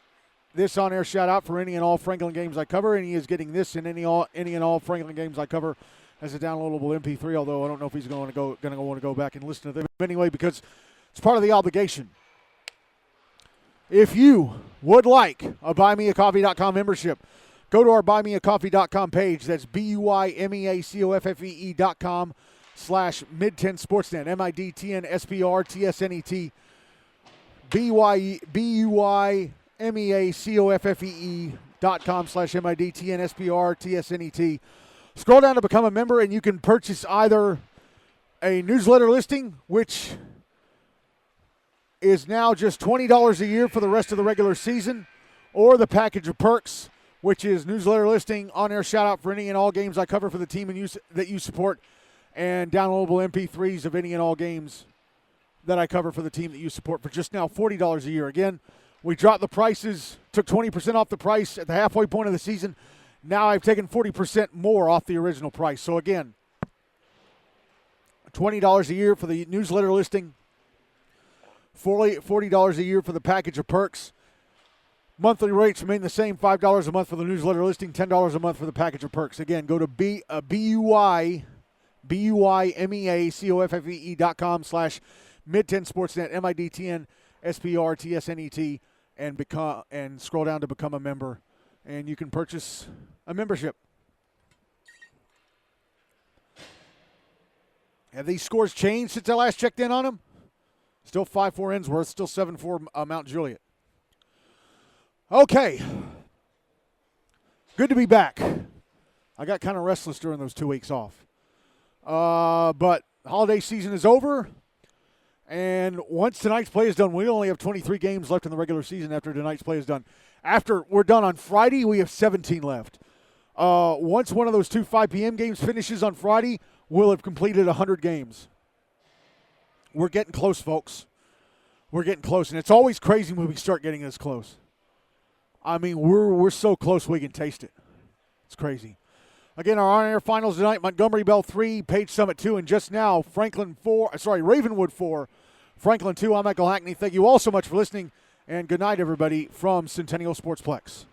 Speaker 1: this on-air shout-out for any and all Franklin games I cover, and he is getting this and any and all Franklin games I cover as a downloadable MP3, although I don't know if he's going to want to go back and listen to them anyway because it's part of the obligation. If you would like a buymeacoffee.com membership, go to our buymeacoffee.com page. That's buymeacoffee.com/Mid10Sportsnet, MIDTNSPRTSNET, buymeacoffee.com/MIDTNSPRTSNET. Scroll down to become a member, and you can purchase either a newsletter listing, which is now just $20 a year for the rest of the regular season, or the package of perks, which is newsletter listing, on-air shout-out for any and all games I cover for the team that you support, and downloadable MP3s of any and all games that I cover for the team that you support for just now $40 a year. Again, we dropped the prices, took 20% off the price at the halfway point of the season. Now I've taken 40% more off the original price. So again, $20 a year for the newsletter listing, $40 a year for the package of perks. Monthly rates remain the same, $5 a month for the newsletter listing, $10 a month for the package of perks. Again, go to buymeacoffee.com/Mid10Sportsnet, MIDTNSPRTSNET, and scroll down to become a member, and you can purchase a membership. Have these scores changed since I last checked in on them? Still 5-4 Ensworth, still 7-4 Mount Juliet. Okay. Good to be back. I got kind of restless during those 2 weeks off. But holiday season is over, And once tonight's play is done, we only have 23 games left in the regular season after tonight's play is done. After we're done on Friday, we have 17 left. Once one of those 2 5 p.m. games finishes on Friday, we'll have completed 100 games. We're getting close, folks. We're getting close, and it's always crazy when we start getting this close. I mean, we're so close we can taste it. It's crazy. Again, our on-air finals tonight, Montgomery Bell 3, Page Summit 2, and just now, Ravenwood 4, Franklin 2. I'm Michael Hackney. Thank you all so much for listening, and good night, everybody, from Centennial Sportsplex.